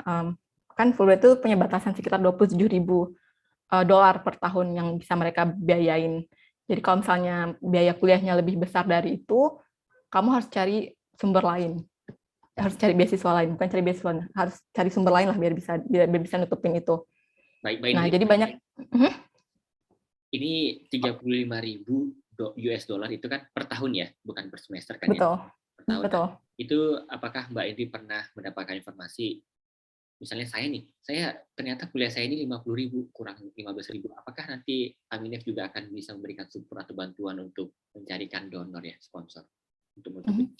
kan Fulbright itu punya batasan sekitar $27.000 per tahun yang bisa mereka biayain. Jadi kalau misalnya biaya kuliahnya lebih besar dari itu, kamu harus cari sumber lain. Harus cari beasiswa lain, bukan cari beasiswa, harus cari sumber lain lah biar bisa nutupin itu.
Baik,
nah, jadi banyak.
Ini 35.000 US dollar itu kan per tahun ya, bukan per semester kan?
Betul.
Ya? Per tahun.
Betul.
Itu apakah Mbak Indri pernah mendapatkan informasi? Misalnya saya ternyata kuliah saya ini 50.000 kurang 15.000. Apakah nanti Aminef juga akan bisa memberikan support atau bantuan untuk mencarikan donor ya, sponsor untuk menutupi?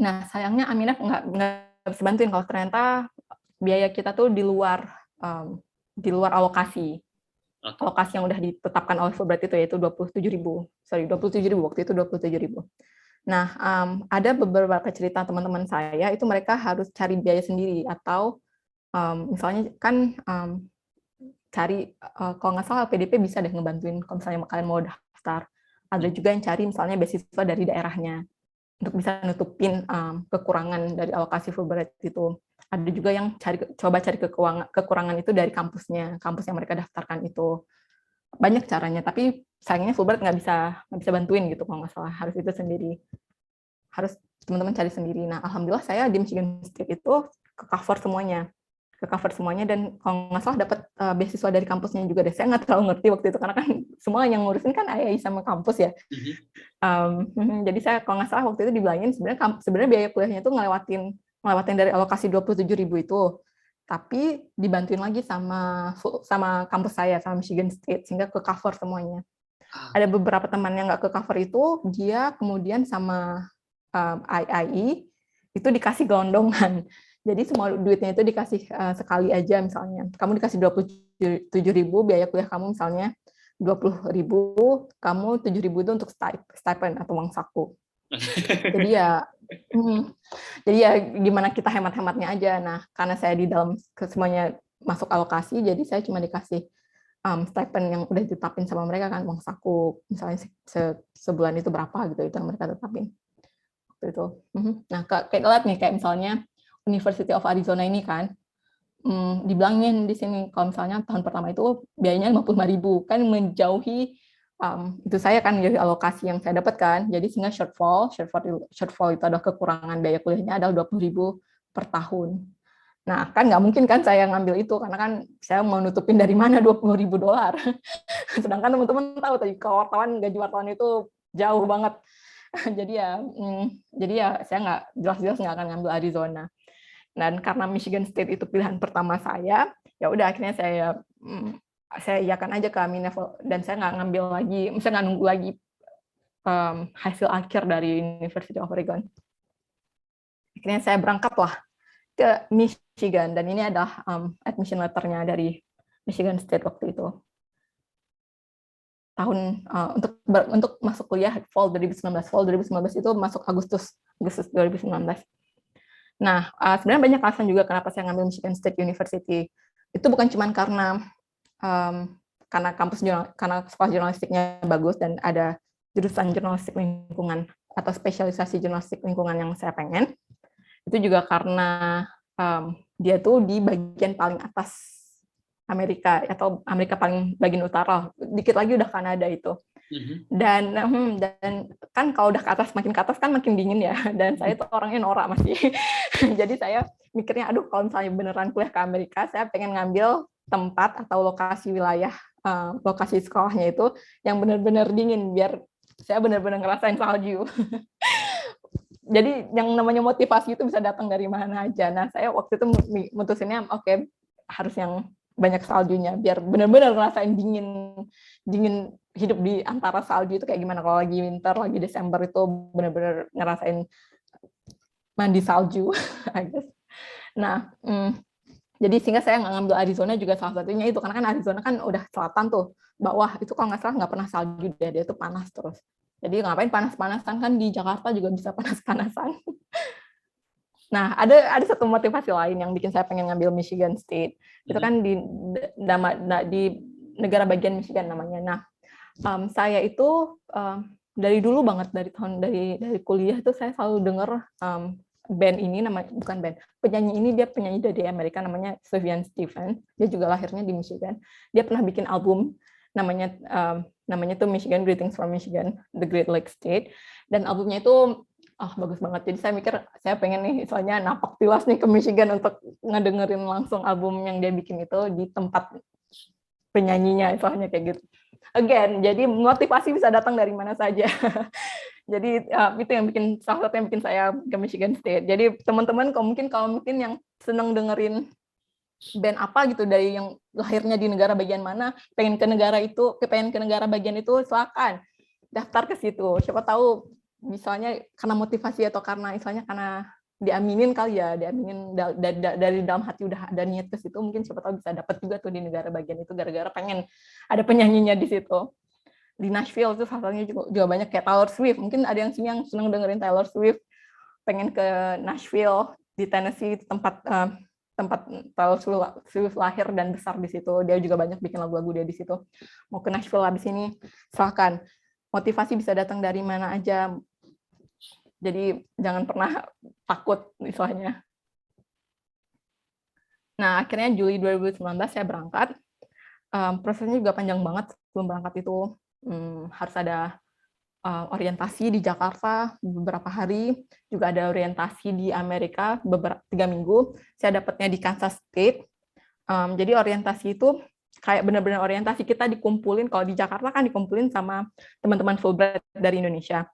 Nah, sayangnya Aminef nggak bisa bantuin kalau ternyata biaya kita tuh di luar alokasi. Okay. Alokasi yang udah ditetapkan oleh Fulbright itu yaitu 27.000 waktu itu 27.000. Nah, ada beberapa cerita teman-teman saya itu mereka harus cari biaya sendiri, atau misalnya kan cari kalau nggak salah PDP bisa deh ngebantuin kalau misalnya kalian mau daftar. Ada juga yang cari misalnya beasiswa dari daerahnya untuk bisa nutupin kekurangan dari alokasi Fulbright itu. Ada juga yang coba cari kekurangan itu dari kampus yang mereka daftarkan itu. Banyak caranya, tapi sayangnya Fulbright nggak bisa bantuin gitu kalau nggak salah, harus itu sendiri, harus teman-teman cari sendiri. Nah, alhamdulillah saya di Michigan State itu ke cover semuanya, ke cover semuanya, dan kalau nggak salah dapat beasiswa dari kampusnya juga deh. Saya nggak terlalu ngerti waktu itu karena kan semua yang ngurusin kan AII sama kampus ya. Jadi saya kalau nggak salah waktu itu dibilangin sebenarnya biaya kuliahnya itu ngelewatin dari alokasi 27.000 itu, tapi dibantuin lagi sama kampus saya, sama Michigan State, sehingga ke cover semuanya. Ada beberapa teman yang nggak ke cover itu, dia kemudian sama IIE itu dikasih gelondongan. Jadi semua duitnya itu dikasih sekali aja, misalnya kamu dikasih 27.000, biaya kuliah kamu misalnya 20.000, kamu 7.000 itu untuk stipend atau uang saku. Jadi ya gimana kita hemat-hematnya aja. Nah, karena saya di dalam semuanya masuk alokasi, jadi saya cuma dikasih stipend yang udah ditetapin sama mereka kan, uang saku misalnya sebulan itu berapa gitu, itu yang mereka tetapin waktu itu. Nah, kayak lihat nih, kayak misalnya University of Arizona ini kan, dibilangin di sini kalau misalnya tahun pertama itu biayanya 55.000, kan menjauhi itu saya kan dari alokasi yang saya dapatkan. Jadi sehingga shortfall itu adalah kekurangan biaya kuliahnya adalah 20.000 per tahun. Nah, kan nggak mungkin kan saya ngambil itu, karena kan saya mau nutupin dari mana $20.000. Sedangkan teman-teman tahu tadi, kalau gaji wartawan itu jauh banget. jadi ya saya nggak, jelas-jelas nggak akan ngambil Arizona. Dan karena Michigan State itu pilihan pertama saya, ya udah akhirnya saya iakan aja ke Minerva, dan saya nggak ngambil lagi, misalnya nggak nunggu lagi hasil akhir dari University of Oregon. Akhirnya saya berangkatlah ke Michigan, dan ini adalah admission letter-nya dari Michigan State waktu itu. Untuk masuk kuliah fall 2019 itu masuk Agustus 2019. Nah, sebenarnya banyak alasan juga kenapa saya ngambil Michigan State University. Itu bukan cuma karena karena sekolah jurnalistiknya bagus dan ada jurusan jurnalistik lingkungan atau spesialisasi jurnalistik lingkungan yang saya pengen. Itu juga karena dia tuh di bagian paling atas Amerika, atau Amerika paling bagian utara, dikit lagi udah Kanada itu. Dan kan kalau udah makin ke atas kan makin dingin ya, dan saya tuh orangnya norak masih. Jadi saya mikirnya, aduh kalau misalnya beneran kuliah ke Amerika, saya pengen ngambil tempat atau lokasi wilayah, lokasi sekolahnya itu yang benar-benar dingin, biar saya benar-benar ngerasain salju. Jadi yang namanya motivasi itu bisa datang dari mana aja. Nah, saya waktu itu mutusinnya, oke, harus yang banyak saljunya, biar benar-benar ngerasain dingin hidup di antara salju itu kayak gimana. Kalau lagi winter, lagi Desember itu benar-benar ngerasain mandi salju. Nah, jadi sehingga saya nggak ngambil Arizona juga salah satunya itu, karena kan Arizona kan udah selatan tuh, bawah itu kalau nggak salah nggak pernah salju, dia tuh panas terus. Jadi ngapain panas-panasan, kan di Jakarta juga bisa panas-panasan. Nah, ada satu motivasi lain yang bikin saya pengen ngambil Michigan State. Itu kan di negara bagian Michigan namanya. Nah, saya itu dari dulu banget, dari kuliah itu saya selalu denger band ini, penyanyi ini, dia penyanyi dari Amerika, namanya Sufjan Stevens. Dia juga lahirnya di Michigan. Dia pernah bikin album namanya tuh Michigan, Greetings from Michigan, The Great Lake State. Dan albumnya itu bagus banget. Jadi saya mikir, saya pengen nih soalnya napak tilas nih ke Michigan untuk ngedengerin langsung album yang dia bikin itu di tempat penyanyinya, soalnya kayak gitu. Again, jadi motivasi bisa datang dari mana saja. Jadi itu yang salah satu yang bikin saya ke Michigan State. Jadi teman-teman kalau mungkin yang seneng dengerin band apa gitu, dari yang lahirnya di negara bagian mana, pengen ke negara bagian itu, silakan daftar ke situ. Siapa tahu misalnya karena motivasi atau karena diaminin kali ya, dari dalam hati udah ada niat ke situ, mungkin siapa tahu bisa dapat juga tuh di negara bagian itu, gara-gara pengen ada penyanyinya di situ. Di Nashville itu salah satunya juga banyak, kayak Taylor Swift. Mungkin ada yang sini yang seneng dengerin Taylor Swift, pengen ke Nashville di Tennessee, tempat Taylor Swift lahir dan besar di situ. Dia juga banyak bikin lagu-lagu dia di situ. Mau ke Nashville habis ini, silakan. Motivasi bisa datang dari mana aja. Jadi jangan pernah takut misalnya. Nah, akhirnya Juli 2019 saya berangkat. Prosesnya juga panjang banget. Sebelum berangkat itu harus ada orientasi di Jakarta beberapa hari, juga ada orientasi di Amerika 3 minggu. Saya dapatnya di Kansas State, Jadi orientasi itu kayak benar-benar orientasi kita dikumpulin, kalau di Jakarta kan dikumpulin sama teman-teman Fulbright dari Indonesia.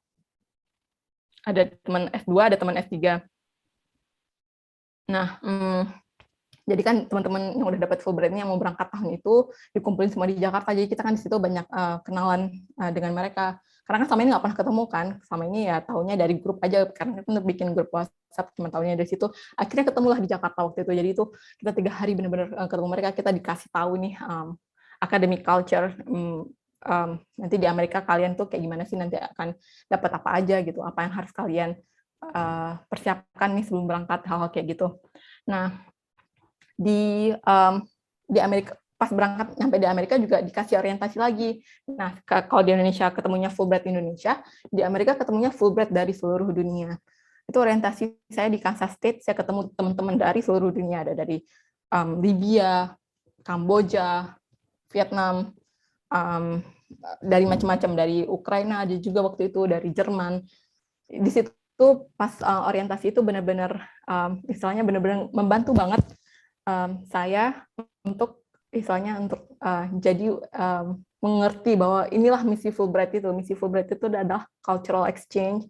Ada teman S2, ada teman S3. Nah, jadi kan teman-teman yang udah dapat Fulbright yang mau berangkat tahun itu dikumpulin semua di Jakarta. Jadi kita kan di situ banyak kenalan dengan mereka. Karena kan selama ini nggak pernah ketemu kan. Selama ini ya tahunya dari grup aja. Karena kita untuk bikin grup WhatsApp cuma tahunya dari situ. Akhirnya ketemulah di Jakarta waktu itu. Jadi itu kita 3 hari benar-benar ketemu mereka. Kita dikasih tahu nih academic culture. Nanti di Amerika kalian tuh kayak gimana sih, nanti akan dapat apa aja gitu. Apa yang harus kalian persiapkan nih sebelum berangkat, hal-hal kayak gitu. Nah, di Amerika pas berangkat nyampe di Amerika juga dikasih orientasi lagi. Nah, kalau di Indonesia ketemunya Fulbright Indonesia, di Amerika ketemunya Fulbright dari seluruh dunia. Itu orientasi saya di Kansas State, saya ketemu teman-teman dari seluruh dunia, ada dari Libya, Kamboja, Vietnam, dari macam-macam, dari Ukraina, ada juga waktu itu dari Jerman. Di situ pas orientasi itu benar-benar istilahnya benar-benar membantu banget saya untuk istilahnya untuk jadi mengerti bahwa inilah misi Fulbright itu. Misi Fulbright itu adalah cultural exchange,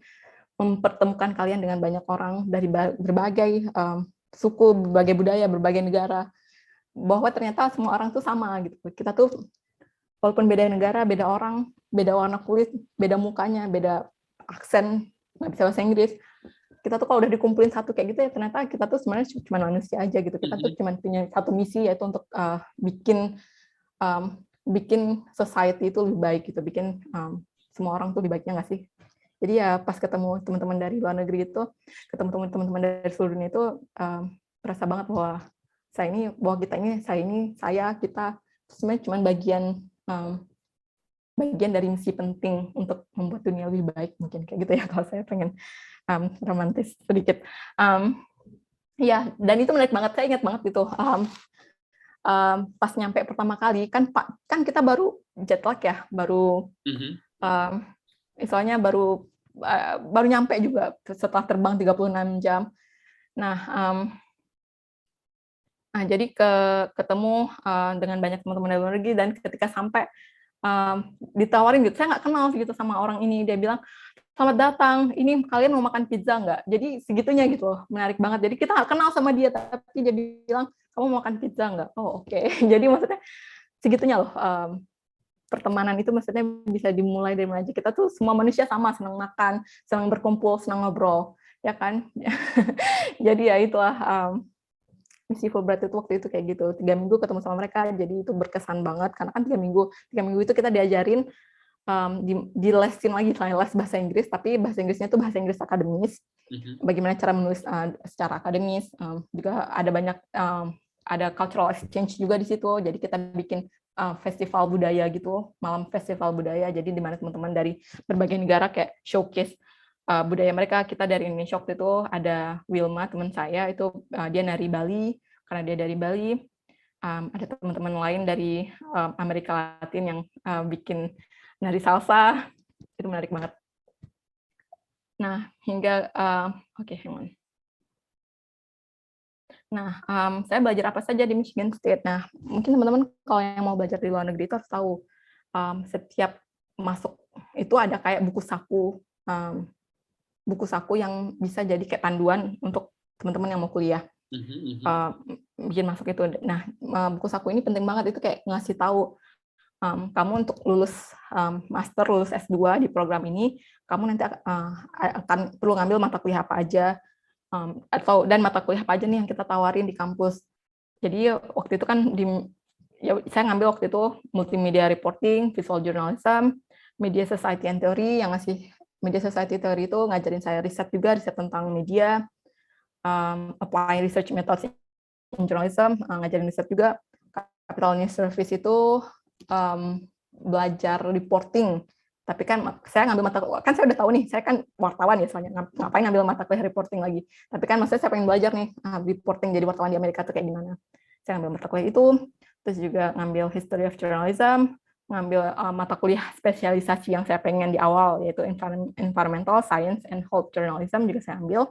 mempertemukan kalian dengan banyak orang dari berbagai suku, berbagai budaya, berbagai negara. Bahwa ternyata semua orang tuh sama gitu. Kita tuh walaupun beda negara, beda orang, beda warna kulit, beda mukanya, beda aksen, nggak bisa bahasa Inggris, kita tuh kalau udah dikumpulin satu kayak gitu ya ternyata kita tuh sebenarnya cuma manusia aja gitu. Kita tuh cuma punya satu misi, yaitu untuk bikin society itu lebih baik gitu, bikin semua orang tuh lebih baiknya nggak sih. Jadi ya pas ketemu teman-teman dari luar negeri itu, ketemu teman-teman dari seluruh dunia itu merasa banget bahwa kita sebenarnya cuma bagian dari misi penting untuk membuat dunia lebih baik, mungkin kayak gitu ya kalau saya pengen romantis sedikit. Ya, dan itu menarik banget, saya ingat banget gitu. Pas nyampe pertama kali kan kita baru jet lag ya, baru misalnya baru nyampe juga setelah terbang 36 jam. Nah, jadi ketemu dengan banyak teman-teman dari luar negeri, dan ketika sampai ditawarin gitu, saya nggak kenal gitu sama orang ini, dia bilang, "Selamat datang, ini kalian mau makan pizza nggak?" Jadi segitunya gitu loh, menarik banget. Jadi kita nggak kenal sama dia, tapi dia bilang, "Kamu mau makan pizza nggak?" Oh, oke. Jadi maksudnya segitunya loh, pertemanan itu maksudnya bisa dimulai dari mana aja. Kita tuh semua manusia sama, senang makan, senang berkumpul, senang ngobrol, ya kan? Jadi ya itulah misi Fulbright itu waktu itu kayak gitu. 3 minggu ketemu sama mereka, jadi itu berkesan banget karena kan 3 minggu itu kita diajarin di lesin lagi, selain les bahasa Inggris, tapi bahasa Inggrisnya itu bahasa Inggris akademis. Bagaimana cara menulis secara akademis, juga ada banyak ada cultural exchange juga di situ. Jadi kita bikin festival budaya gitu, malam festival budaya. Jadi di mana teman-teman dari berbagai negara kayak showcase budaya mereka. Kita dari Indonesia waktu itu ada Wilma, teman saya, itu dia dari Bali, karena dia dari Bali. Ada teman-teman lain dari Amerika Latin yang bikin nari salsa, itu menarik banget. Nah, hingga oke, hang on. Nah, saya belajar apa saja di Michigan State. Nah, mungkin teman-teman kalau yang mau belajar di luar negeri itu harus tahu setiap masuk itu ada kayak buku saku yang bisa jadi kayak panduan untuk teman-teman yang mau kuliah. Bikin masuk itu. Nah, buku saku ini penting banget, itu kayak ngasih tahu kamu untuk lulus master, lulus S2 di program ini, kamu nanti akan perlu ngambil mata kuliah apa aja, dan mata kuliah apa aja nih yang kita tawarin di kampus. Jadi waktu itu kan saya ngambil waktu itu multimedia reporting, visual journalism, media society and theory, yang ngasih media society theory itu ngajarin saya riset tentang media, apply research methods in journalism, ngajarin riset juga. Capital News Service itu belajar reporting, tapi kan saya ngambil kan saya udah tahu nih, saya kan wartawan ya, soalnya ngapain ngambil mata kuliah reporting lagi, tapi kan maksudnya saya pengen belajar nih reporting, jadi wartawan di Amerika tuh kayak gimana. Saya ngambil mata kuliah itu, terus juga ngambil history of journalism, ngambil mata kuliah spesialisasi yang saya pengen di awal, yaitu environmental science and health journalism juga saya ambil.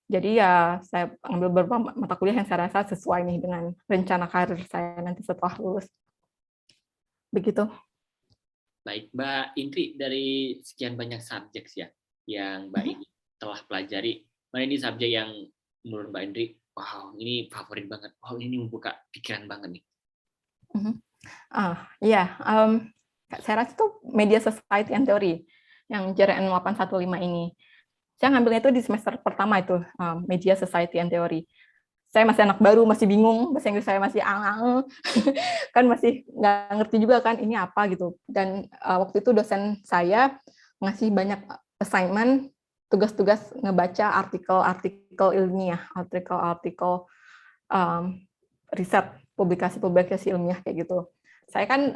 Jadi ya saya ambil beberapa mata kuliah yang saya rasa sesuai nih dengan rencana karir saya nanti setelah lulus. Begitu.
Baik, Mbak Indri, dari sekian banyak subjek ya yang Mbak ini telah pelajari, mana ini subjek yang menurut Mbak Indri, wow, ini favorit banget, wow, ini membuka pikiran banget nih.
Iya, saya rasa itu Media Society and Theory yang JRN 815 ini. Saya ngambilnya itu di semester pertama itu, Media Society and Theory. Saya masih anak baru, masih bingung, bahasa Inggris saya masih kan masih nggak ngerti juga kan ini apa gitu. Dan waktu itu dosen saya ngasih banyak assignment, tugas-tugas ngebaca artikel-artikel ilmiah, artikel-artikel riset, publikasi-publikasi ilmiah kayak gitu. Saya kan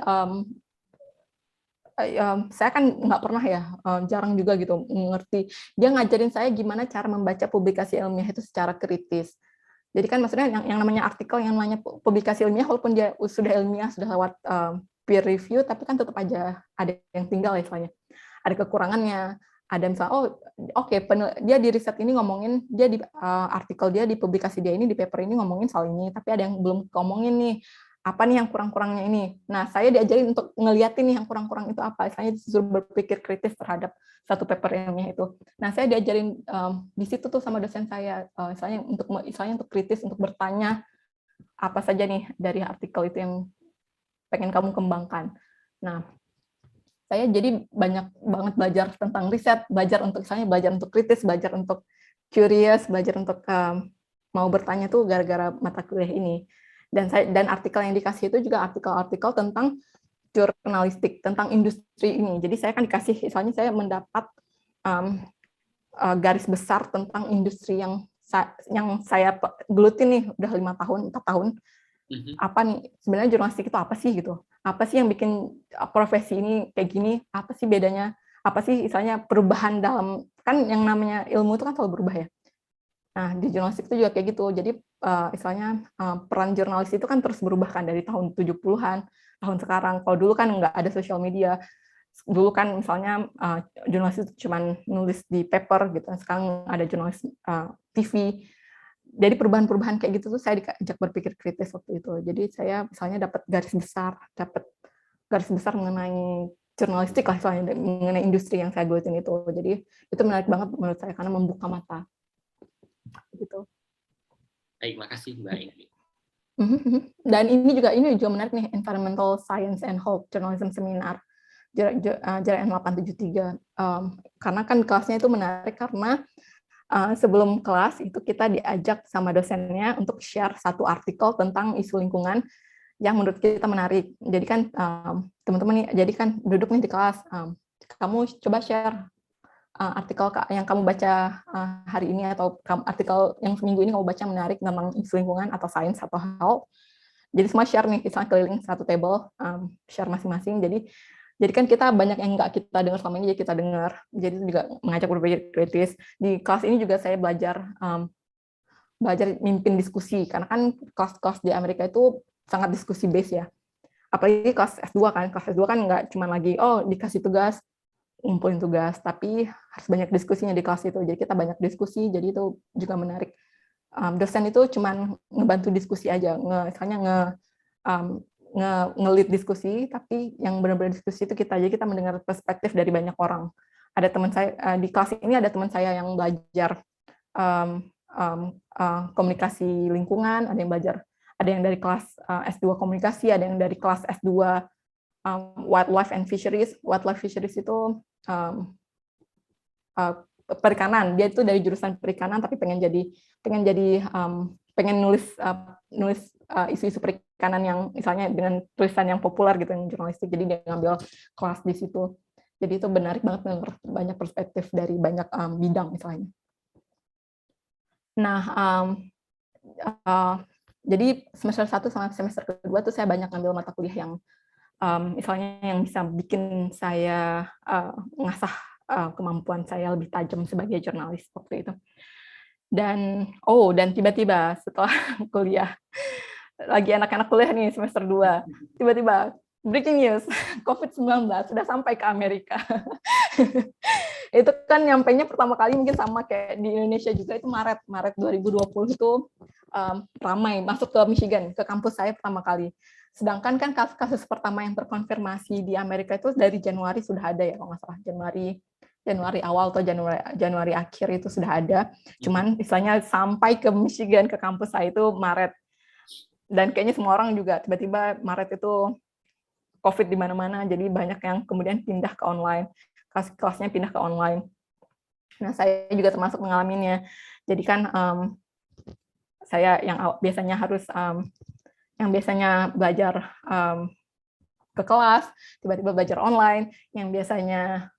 nggak pernah ya, jarang juga gitu mengerti. Dia ngajarin saya gimana cara membaca publikasi ilmiah itu secara kritis. Jadi kan maksudnya yang namanya artikel, yang namanya publikasi ilmiah, walaupun dia sudah ilmiah, sudah lewat peer review, tapi kan tetap aja ada yang tinggal ya istilahnya. Ada kekurangannya. Ada misalnya, dia di riset ini ngomongin, dia di artikel dia, di publikasi dia ini, di paper ini ngomongin soal ini, tapi ada yang belum ngomongin nih, apa nih yang kurang-kurangnya ini. Nah, saya diajarin untuk ngeliatin nih yang kurang-kurang itu apa. Saya disuruh berpikir kritis terhadap satu paper ilmiah itu. Nah, saya diajarin di situ tuh sama dosen saya, misalnya untuk kritis, untuk bertanya apa saja nih dari artikel itu yang pengen kamu kembangkan. Nah, saya jadi banyak banget belajar tentang riset, belajar untuk kritis, belajar untuk curious, belajar untuk mau bertanya tuh gara-gara mata kuliah ini. Dan artikel yang dikasih itu juga artikel-artikel tentang jurnalistik, tentang industri ini. Jadi saya kan dikasih, misalnya saya mendapat garis besar tentang industri yang saya gelutin nih udah 5 tahun, 4 tahun. Apa nih sebenarnya jurnalistik itu apa sih gitu? Apa sih yang bikin profesi ini kayak gini? Apa sih bedanya? Apa sih misalnya perubahan dalam, kan yang namanya ilmu itu kan selalu berubah ya. Nah, di jurnalistik itu juga kayak gitu. Jadi peran jurnalis itu kan terus berubah kan dari tahun 70-an, tahun sekarang. Kalau dulu kan nggak ada sosial media. Dulu kan misalnya jurnalis itu cuma nulis di paper gitu. Sekarang ada jurnalis TV. Jadi perubahan-perubahan kayak gitu tuh saya diajak berpikir kritis waktu itu. Jadi saya misalnya dapat garis besar mengenai jurnalistik lah, misalnya mengenai industri yang saya gelutin itu. Jadi itu menarik banget menurut saya karena membuka mata. Gitu.
Baik, makasih Mbak Indri.
Dan ini juga menarik nih, Environmental Science and Health Journalism Seminar JRN 873. Karena kan kelasnya itu menarik karena sebelum kelas itu kita diajak sama dosennya untuk share satu artikel tentang isu lingkungan yang menurut kita menarik. Jadi kan teman-teman nih, jadi kan duduk nih di kelas, kamu coba share artikel yang kamu baca hari ini, atau artikel yang seminggu ini kamu baca menarik tentang isu lingkungan atau sains atau health. Jadi semua share nih, misalnya keliling satu table, share masing-masing. Jadi kan kita banyak yang nggak kita dengar selama ini, jadi kita dengar. Jadi juga mengajak berpikir kritis. Di kelas ini juga saya belajar mimpin diskusi, karena kan kelas-kelas di Amerika itu sangat diskusi base ya. Apalagi kelas S2 kan, nggak cuma lagi, dikasih tugas, ngumpulin tugas, tapi harus banyak diskusinya di kelas itu. Jadi kita banyak diskusi, jadi itu juga menarik. Dosen itu cuma ngebantu diskusi aja, misalnya nge-lead diskusi, tapi yang benar-benar diskusi itu kita, jadi kita mendengar perspektif dari banyak orang. Ada teman saya di kelas ini, ada teman saya yang belajar komunikasi lingkungan, ada yang dari kelas S2 komunikasi, ada yang dari kelas S2 wildlife and fisheries. Wildlife fisheries itu perikanan. Dia itu dari jurusan perikanan, tapi pengen nulis isu-isu perikanan yang misalnya dengan tulisan yang populer gitu, yang jurnalistik. Jadi dia ngambil kelas di situ. Jadi itu menarik banget, banyak perspektif dari banyak bidang misalnya. Nah, jadi semester 1 sama semester kedua tuh saya banyak ngambil mata kuliah yang misalnya yang bisa bikin saya ngasah kemampuan saya lebih tajam sebagai jurnalis waktu itu. Dan tiba-tiba setelah kuliah, lagi anak-anak kuliah nih semester 2, tiba-tiba breaking news, COVID-19 sudah sampai ke Amerika. Itu kan nyampainya pertama kali mungkin sama kayak di Indonesia juga, itu Maret 2020 itu ramai masuk ke Michigan, ke kampus saya pertama kali. Sedangkan kan kasus pertama yang terkonfirmasi di Amerika itu dari Januari sudah ada ya, kalau nggak salah Januari awal atau Januari akhir itu sudah ada. Cuman istilahnya sampai ke Michigan, ke kampus saya itu Maret. Dan kayaknya semua orang juga tiba-tiba Maret itu COVID di mana-mana, jadi banyak yang kemudian pindah ke online. Kelasnya pindah ke online. Nah, saya juga termasuk mengalaminya. Jadi kan saya yang biasanya belajar ke kelas, tiba-tiba belajar online, yang biasanya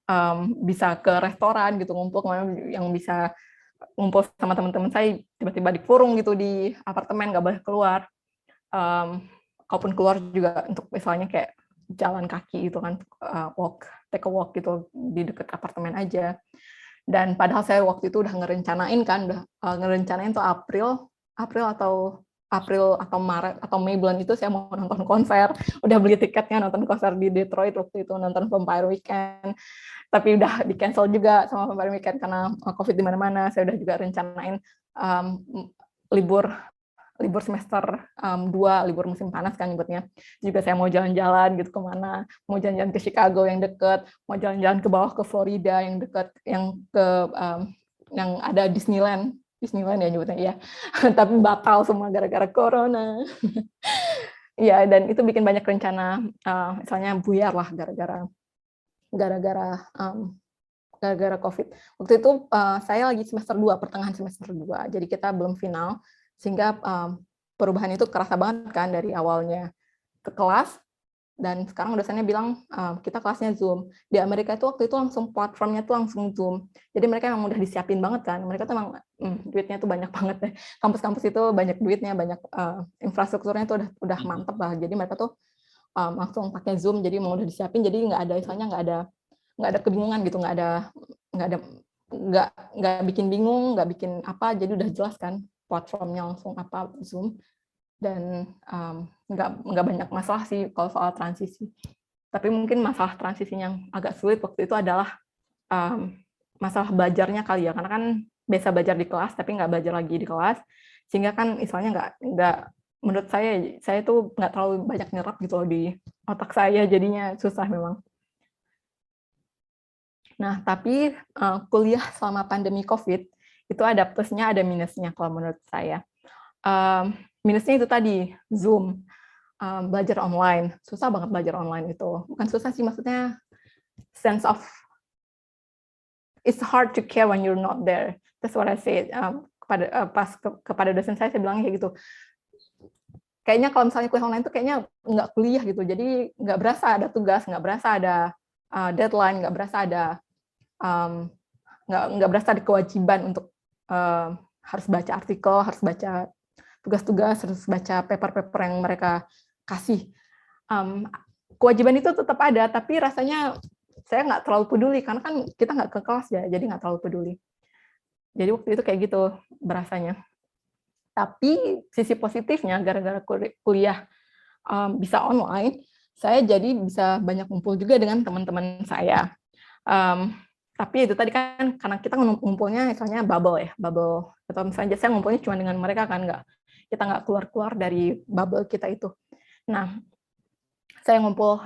bisa ke restoran gitu, ngumpul, yang bisa ngumpul sama teman-teman saya, tiba-tiba dikurung gitu di apartemen, nggak boleh keluar. Kalaupun keluar juga untuk misalnya kayak jalan kaki itu kan, take a walk gitu di dekat apartemen aja. Dan padahal saya waktu itu udah ngerencanain tuh April atau Maret atau Mei bulan itu saya mau nonton konser, udah beli tiketnya nonton konser di Detroit waktu itu, nonton Vampire Weekend, tapi udah di cancel juga sama Vampire Weekend karena COVID di mana-mana. Saya udah juga rencanain libur semester 2, libur musim panas kan nyebutnya. Juga saya mau jalan-jalan gitu kemana, mau jalan-jalan ke Chicago yang deket, mau jalan-jalan ke bawah ke Florida yang deket, yang ada Disneyland ya nyebutnya ya. Tapi batal semua gara-gara corona. Ya, dan itu bikin banyak rencana, misalnya buyar lah gara-gara COVID. Waktu itu saya lagi semester 2, pertengahan semester 2, jadi kita belum final, sehingga perubahan itu kerasa banget kan dari awalnya ke kelas, dan sekarang dosennya bilang kita kelasnya Zoom. Di Amerika itu waktu itu langsung platformnya tuh langsung Zoom. Jadi mereka memang udah disiapin banget kan. Mereka tuh emang duitnya tuh banyak banget deh. Kampus-kampus itu banyak duitnya, banyak infrastrukturnya tuh udah mantep lah. Jadi mereka tuh langsung pakai Zoom. Jadi memang udah disiapin. Jadi nggak ada kebingungan gitu, nggak bikin bingung, nggak bikin apa. Jadi udah jelas kan platformnya langsung apa Zoom. Dan nggak banyak masalah sih kalau soal transisi. Tapi mungkin masalah transisi yang agak sulit waktu itu adalah masalah belajarnya kali ya, karena kan biasa belajar di kelas tapi nggak belajar lagi di kelas, sehingga kan istilahnya nggak menurut saya tuh nggak terlalu banyak nyerap gitu loh di otak saya, jadinya susah memang. Nah, tapi kuliah selama pandemi COVID itu ada plusnya, ada minusnya kalau menurut saya. Minusnya itu tadi, Zoom, belajar online. Susah banget belajar online itu. Bukan susah sih, maksudnya sense of, it's hard to care when you're not there. That's what I say. Kepada dosen saya bilangnya kayak gitu. Kayaknya kalau misalnya kuliah online itu kayaknya nggak kuliah gitu. Jadi nggak berasa ada tugas, nggak berasa ada deadline, nggak berasa ada nggak berasa ada kewajiban untuk harus baca artikel, harus baca tugas-tugas, harus baca paper-paper yang mereka kasih. Kewajiban itu tetap ada, tapi rasanya saya nggak terlalu peduli, karena kan kita nggak ke kelas ya, jadi nggak terlalu peduli. Jadi waktu itu kayak gitu berasanya. Tapi sisi positifnya, gara-gara kuliah bisa online, saya jadi bisa banyak ngumpul juga dengan teman-teman saya. Tapi itu tadi kan, karena kita ngumpulnya misalnya bubble, atau misalnya saya ngumpulnya cuma dengan mereka kan, kita nggak keluar dari bubble kita itu. Nah, saya ngumpul,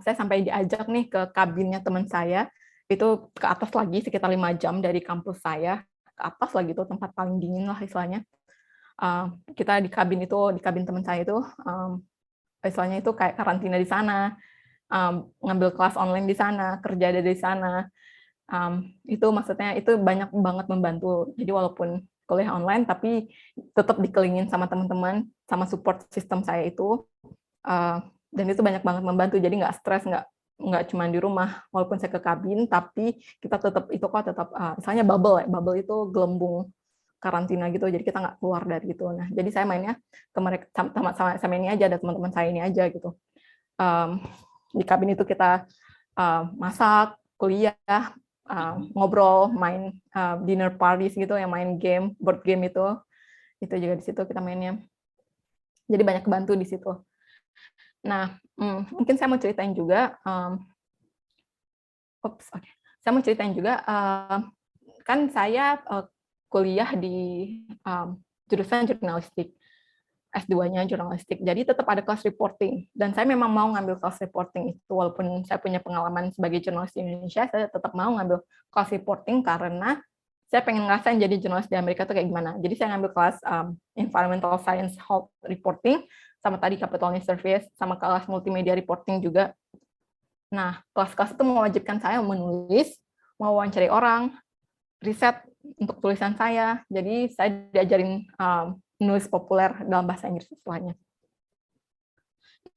saya sampai diajak nih ke kabinnya teman saya, itu ke atas lagi, sekitar 5 jam dari kampus saya, ke atas lagi itu tempat paling dingin lah istilahnya. Kita di kabin teman saya itu, istilahnya itu kayak karantina di sana, ngambil kelas online di sana, kerja dari sana. Itu maksudnya itu banyak banget membantu. Jadi walaupun kuliah online, tapi tetap dikelilingin sama teman-teman, sama support system saya itu, dan itu banyak banget membantu. Jadi nggak stres, nggak cuma di rumah. Walaupun saya ke kabin, tapi kita tetap misalnya bubble itu gelembung karantina gitu. Jadi kita nggak keluar dari itu. Nah, jadi saya mainnya ke mereka sama ini aja, ada teman-teman saya ini aja gitu. Di kabin itu kita masak, kuliah, ngobrol, main dinner parties gitu, yang main game, board game itu juga di situ kita mainnya. Jadi banyak kebantu di situ. Nah, mungkin saya mau ceritain juga, saya mau ceritain juga, kan saya kuliah di jurusan jurnalistik, S2-nya jurnalistik. Jadi tetap ada kelas reporting, dan saya memang mau ngambil kelas reporting itu, walaupun saya punya pengalaman sebagai jurnalis di Indonesia, saya tetap mau ngambil kelas reporting karena saya pengen ngerasain jadi jurnalis di Amerika tuh kayak gimana. Jadi saya ngambil kelas Environmental Science Health Reporting, sama tadi Capital News Service, sama kelas Multimedia Reporting juga. Nah, kelas-kelas itu mewajibkan saya menulis, mewawancari orang, riset untuk tulisan saya. Jadi saya diajarin menulis populer dalam bahasa Inggris istilahnya.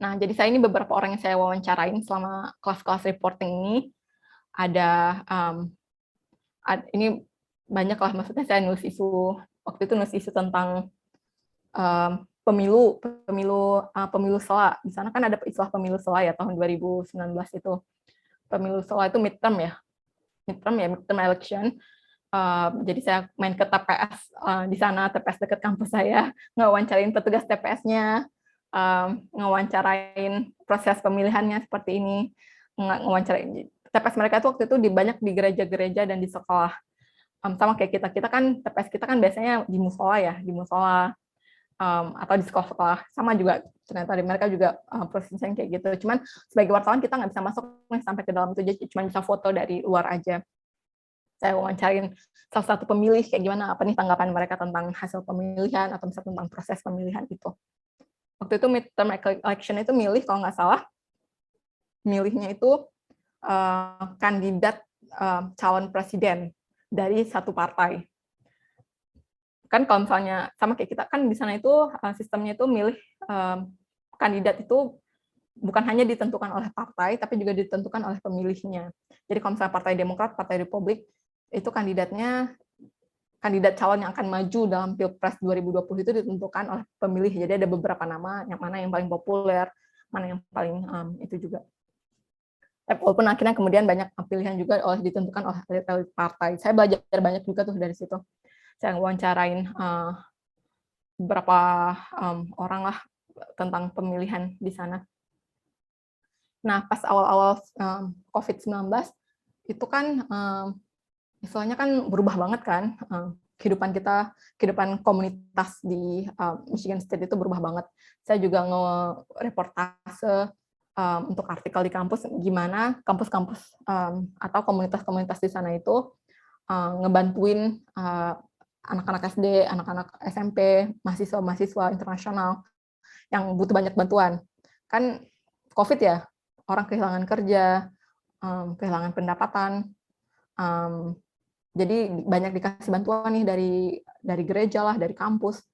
Nah, jadi saya ini beberapa orang yang saya wawancarain selama kelas-kelas reporting ini, ada ini banyak lah, maksudnya saya nulis isu, waktu itu nulis isu tentang pemilu sela. Di sana kan ada istilah pemilu sela ya, tahun 2019 itu. Pemilu sela itu midterm election. Jadi saya main ke TPS di sana, TPS dekat kampus saya, ngewawancarain petugas TPS-nya, ngewawancarain proses pemilihannya seperti ini, ngewawancarain TPS mereka itu waktu itu banyak di gereja-gereja dan di sekolah. Sama kayak kita kan TPS kita kan biasanya di musola ya, di musola atau di sekolah-sekolah, sama juga ternyata di mereka juga prosesnya kayak gitu. Cuman sebagai wartawan kita nggak bisa masuk sampai ke dalam itu, jadi cuma bisa foto dari luar aja. Saya wawancarin salah satu pemilih kayak gimana, apa nih tanggapan mereka tentang hasil pemilihan atau misalnya tentang proses pemilihan itu. Waktu itu midterm election itu milih, kalau nggak salah, milihnya itu kandidat calon presiden dari satu partai. Kan kalau misalnya sama kayak kita kan di sana itu sistemnya itu milih kandidat itu bukan hanya ditentukan oleh partai, tapi juga ditentukan oleh pemilihnya. Jadi kalau misalnya Partai Demokrat, Partai Republik, itu kandidat calon yang akan maju dalam Pilpres 2020 itu ditentukan oleh pemilih. Jadi ada beberapa nama, yang mana yang paling populer, mana yang paling itu juga. Walaupun akhirnya kemudian banyak pilihan juga ditentukan oleh elit partai. Saya belajar banyak juga tuh dari situ. Saya wawancarain beberapa orang lah tentang pemilihan di sana. Nah, pas awal-awal COVID-19 itu kan istilahnya kan berubah banget kan, kehidupan komunitas di Michigan State itu berubah banget. Saya juga nge-reportase untuk artikel di kampus gimana kampus-kampus atau komunitas-komunitas di sana itu ngebantuin anak-anak SD, anak-anak SMP, mahasiswa-mahasiswa internasional yang butuh banyak bantuan. Kan COVID ya, orang kehilangan kerja, kehilangan pendapatan, jadi banyak dikasih bantuan nih dari gereja lah, dari kampus.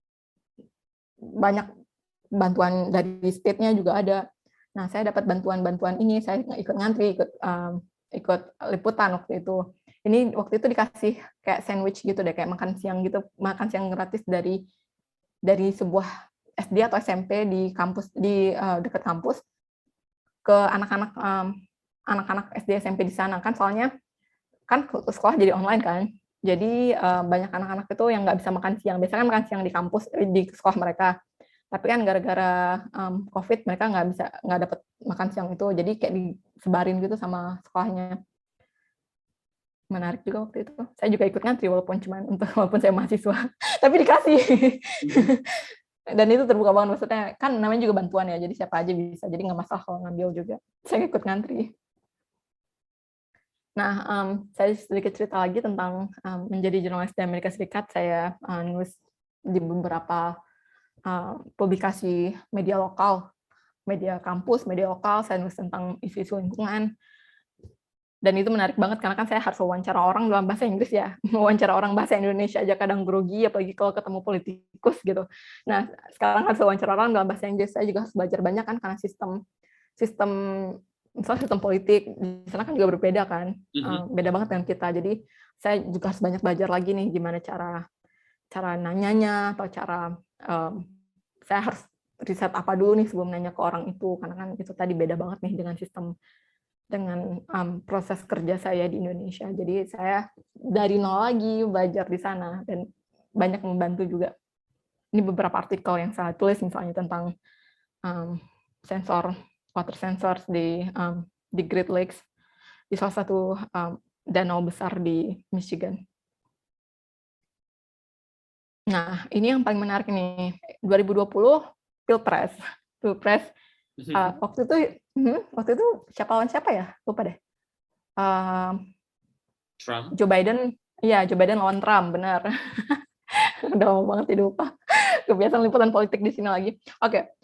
Banyak bantuan dari state-nya juga ada. Nah, saya dapat bantuan-bantuan ini, saya ikut ngantri, ikut liputan waktu itu. Ini waktu itu dikasih kayak sandwich gitu deh, kayak makan siang gitu, makan siang gratis dari sebuah SD atau SMP di kampus, di dekat kampus, ke anak-anak SD SMP di sana. Kan soalnya kan sekolah jadi online kan, jadi banyak anak-anak itu yang nggak bisa makan siang. Biasanya kan makan siang di kampus, di sekolah mereka, tapi kan gara-gara COVID mereka nggak dapat makan siang itu, jadi kayak disebarin gitu sama sekolahnya. Menarik juga waktu itu. Saya juga ikut ngantri walaupun saya mahasiswa, tapi dikasih. Dan itu terbuka banget, maksudnya kan namanya juga bantuan ya, jadi siapa aja bisa, jadi nggak masalah kalau ngambil juga. Saya ikut ngantri. Nah, saya sedikit cerita lagi tentang menjadi jurnalis di Amerika Serikat. Saya nulis di beberapa publikasi media lokal, media kampus, media lokal. Saya nulis tentang isu-isu lingkungan. Dan itu menarik banget, karena kan saya harus wawancara orang dalam bahasa Inggris ya. Wawancara orang bahasa Indonesia aja kadang grogi, apalagi kalau ketemu politikus gitu. Nah, sekarang harus wawancara orang dalam bahasa Inggris. Saya juga harus belajar banyak kan, karena misalnya sistem politik di sana kan juga berbeda kan, beda banget dengan kita. Jadi saya juga harus banyak belajar lagi nih gimana cara nanyanya, atau saya harus riset apa dulu nih sebelum nanya ke orang itu, karena kan itu tadi beda banget nih dengan proses kerja saya di Indonesia. Jadi saya dari nol lagi belajar di sana, dan banyak membantu juga. Ini beberapa artikel yang saya tulis misalnya tentang water sensors di Great Lakes, di salah satu danau besar di Michigan. Nah, ini yang paling menarik nih, 2020 Pilpres. Waktu itu siapa lawan siapa ya? Lupa deh.
Trump.
Joe Biden lawan Trump, benar. Udah lama banget tidak lupa. Kebiasaan liputan politik di sini lagi. Oke.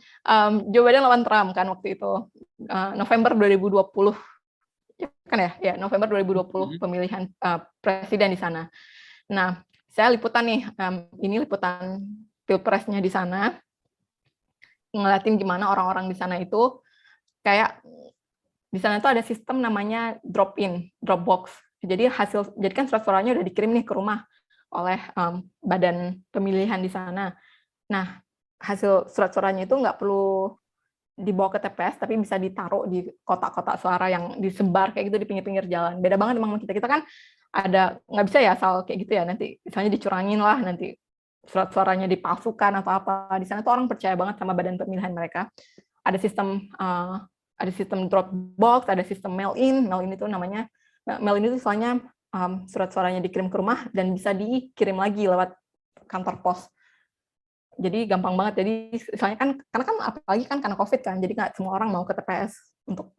Joe Biden lawan Trump kan waktu itu. November 2020. Kan ya? Ya, November 2020 pemilihan presiden di sana. Nah, saya liputan nih, ini liputan Pilpresnya di sana. Ngeliatin gimana orang-orang di sana itu kayak di sana tuh ada sistem namanya drop-in, drop box. Jadi kan surat-suaranya udah dikirim nih ke rumah oleh badan pemilihan di sana. Nah, hasil surat-suaranya itu nggak perlu dibawa ke TPS, tapi bisa ditaruh di kotak-kotak suara yang disebar kayak gitu di pinggir-pinggir jalan. Beda banget emang kita kan ada nggak bisa ya asal kayak gitu ya, nanti misalnya dicurangin lah, nanti surat suaranya dipalsukan atau apa. Di sana tuh orang percaya banget sama badan pemilihan mereka. Ada sistem drop box, ada sistem mail in itu namanya. Mail in itu soalnya surat suaranya dikirim ke rumah dan bisa dikirim lagi lewat kantor pos. Jadi gampang banget. Jadi misalnya kan karena kan apalagi kan karena COVID kan, jadi nggak semua orang mau ke TPS untuk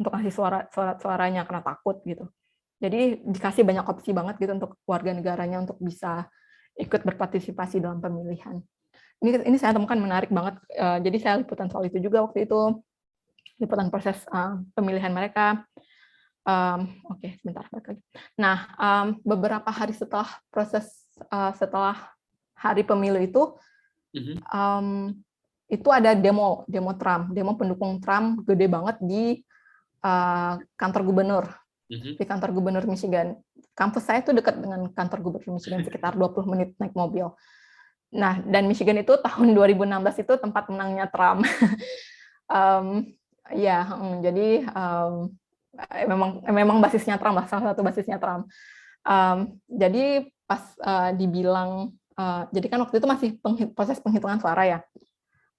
ngasih suaranya karena takut gitu. Jadi dikasih banyak opsi banget gitu untuk warga negaranya untuk bisa ikut berpartisipasi dalam pemilihan. Ini saya temukan menarik banget. Jadi saya liputan soal itu juga waktu itu, liputan proses pemilihan mereka. Oke, sebentar balik lagi. Nah, beberapa hari setelah setelah hari pemilu itu ada demo Trump, demo pendukung Trump gede banget di kantor gubernur, di kantor gubernur Michigan. Kampus saya tuh dekat dengan kantor gubernur Michigan, sekitar 20 menit naik mobil. Nah, dan Michigan itu tahun 2016 itu tempat menangnya Trump. Jadi memang basisnya Trump lah, salah satu basisnya Trump. Jadi pas dibilang, jadi kan waktu itu masih proses penghitungan suara ya,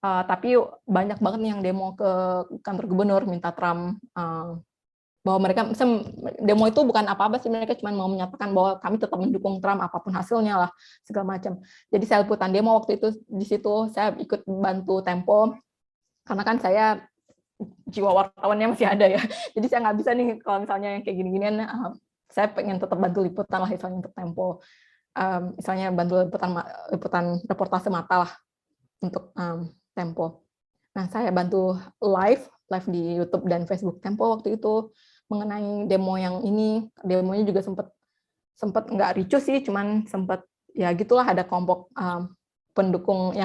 tapi banyak banget nih yang demo ke kantor gubernur minta Trump, bahwa mereka demo itu bukan apa-apa sih, mereka cuma mau menyatakan bahwa kami tetap mendukung Trump apapun hasilnya lah, segala macam. Jadi saya liputan demo waktu itu, di situ saya ikut bantu Tempo, karena kan saya jiwa wartawannya masih ada ya, jadi saya nggak bisa nih kalau misalnya yang kayak gini-ginian, saya pengen tetap bantu liputan lah, misalnya untuk Tempo, misalnya bantu liputan reportase mata lah untuk Tempo. Nah, saya bantu live di YouTube dan Facebook Tempo waktu itu mengenai demo yang ini. Demonya juga sempat nggak ricuh sih, cuman sempat ya gitulah, ada kelompok pendukung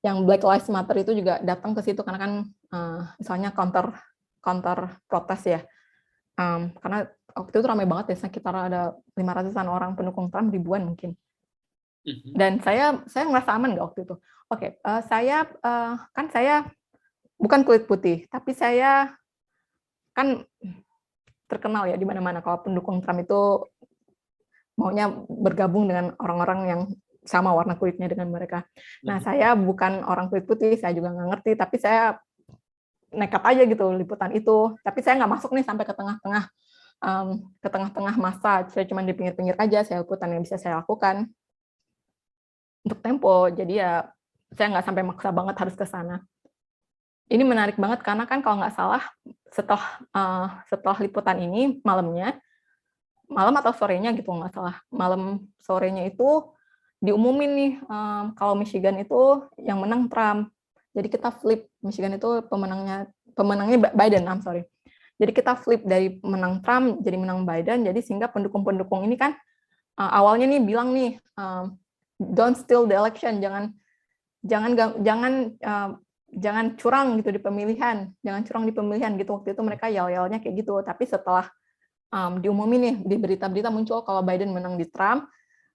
yang Black Lives Matter itu juga datang ke situ karena kan misalnya counter protes ya. Karena waktu itu ramai banget ya, sekitar ada 500-an orang pendukung Trump, ribuan mungkin. Dan saya ngerasa aman nggak waktu itu. Oke, saya bukan kulit putih, tapi saya kan terkenal ya di mana-mana kalau pendukung Trump itu maunya bergabung dengan orang-orang yang sama warna kulitnya dengan mereka. Nah, saya bukan orang kulit putih, saya juga nggak ngerti, tapi saya nekat aja gitu liputan itu. Tapi saya nggak masuk nih sampai ke tengah-tengah masa. Saya cuma di pinggir-pinggir aja, saya liputan yang bisa saya lakukan untuk Tempo. Jadi ya saya nggak sampai maksa banget harus ke sana. Ini menarik banget karena kan kalau nggak salah setelah liputan ini malam atau sorenya gitu, nggak salah, malam sorenya itu diumumin nih kalau Michigan itu yang menang Trump. Jadi kita flip, Michigan itu pemenangnya Biden, sorry. Jadi kita flip dari menang Trump jadi menang Biden, jadi sehingga pendukung-pendukung ini kan awalnya nih bilang nih, don't steal the election, jangan curang gitu di pemilihan, gitu. Waktu itu mereka yel-yelnya kayak gitu. Tapi setelah diumumin nih di berita-berita muncul kalau Biden menang di Trump,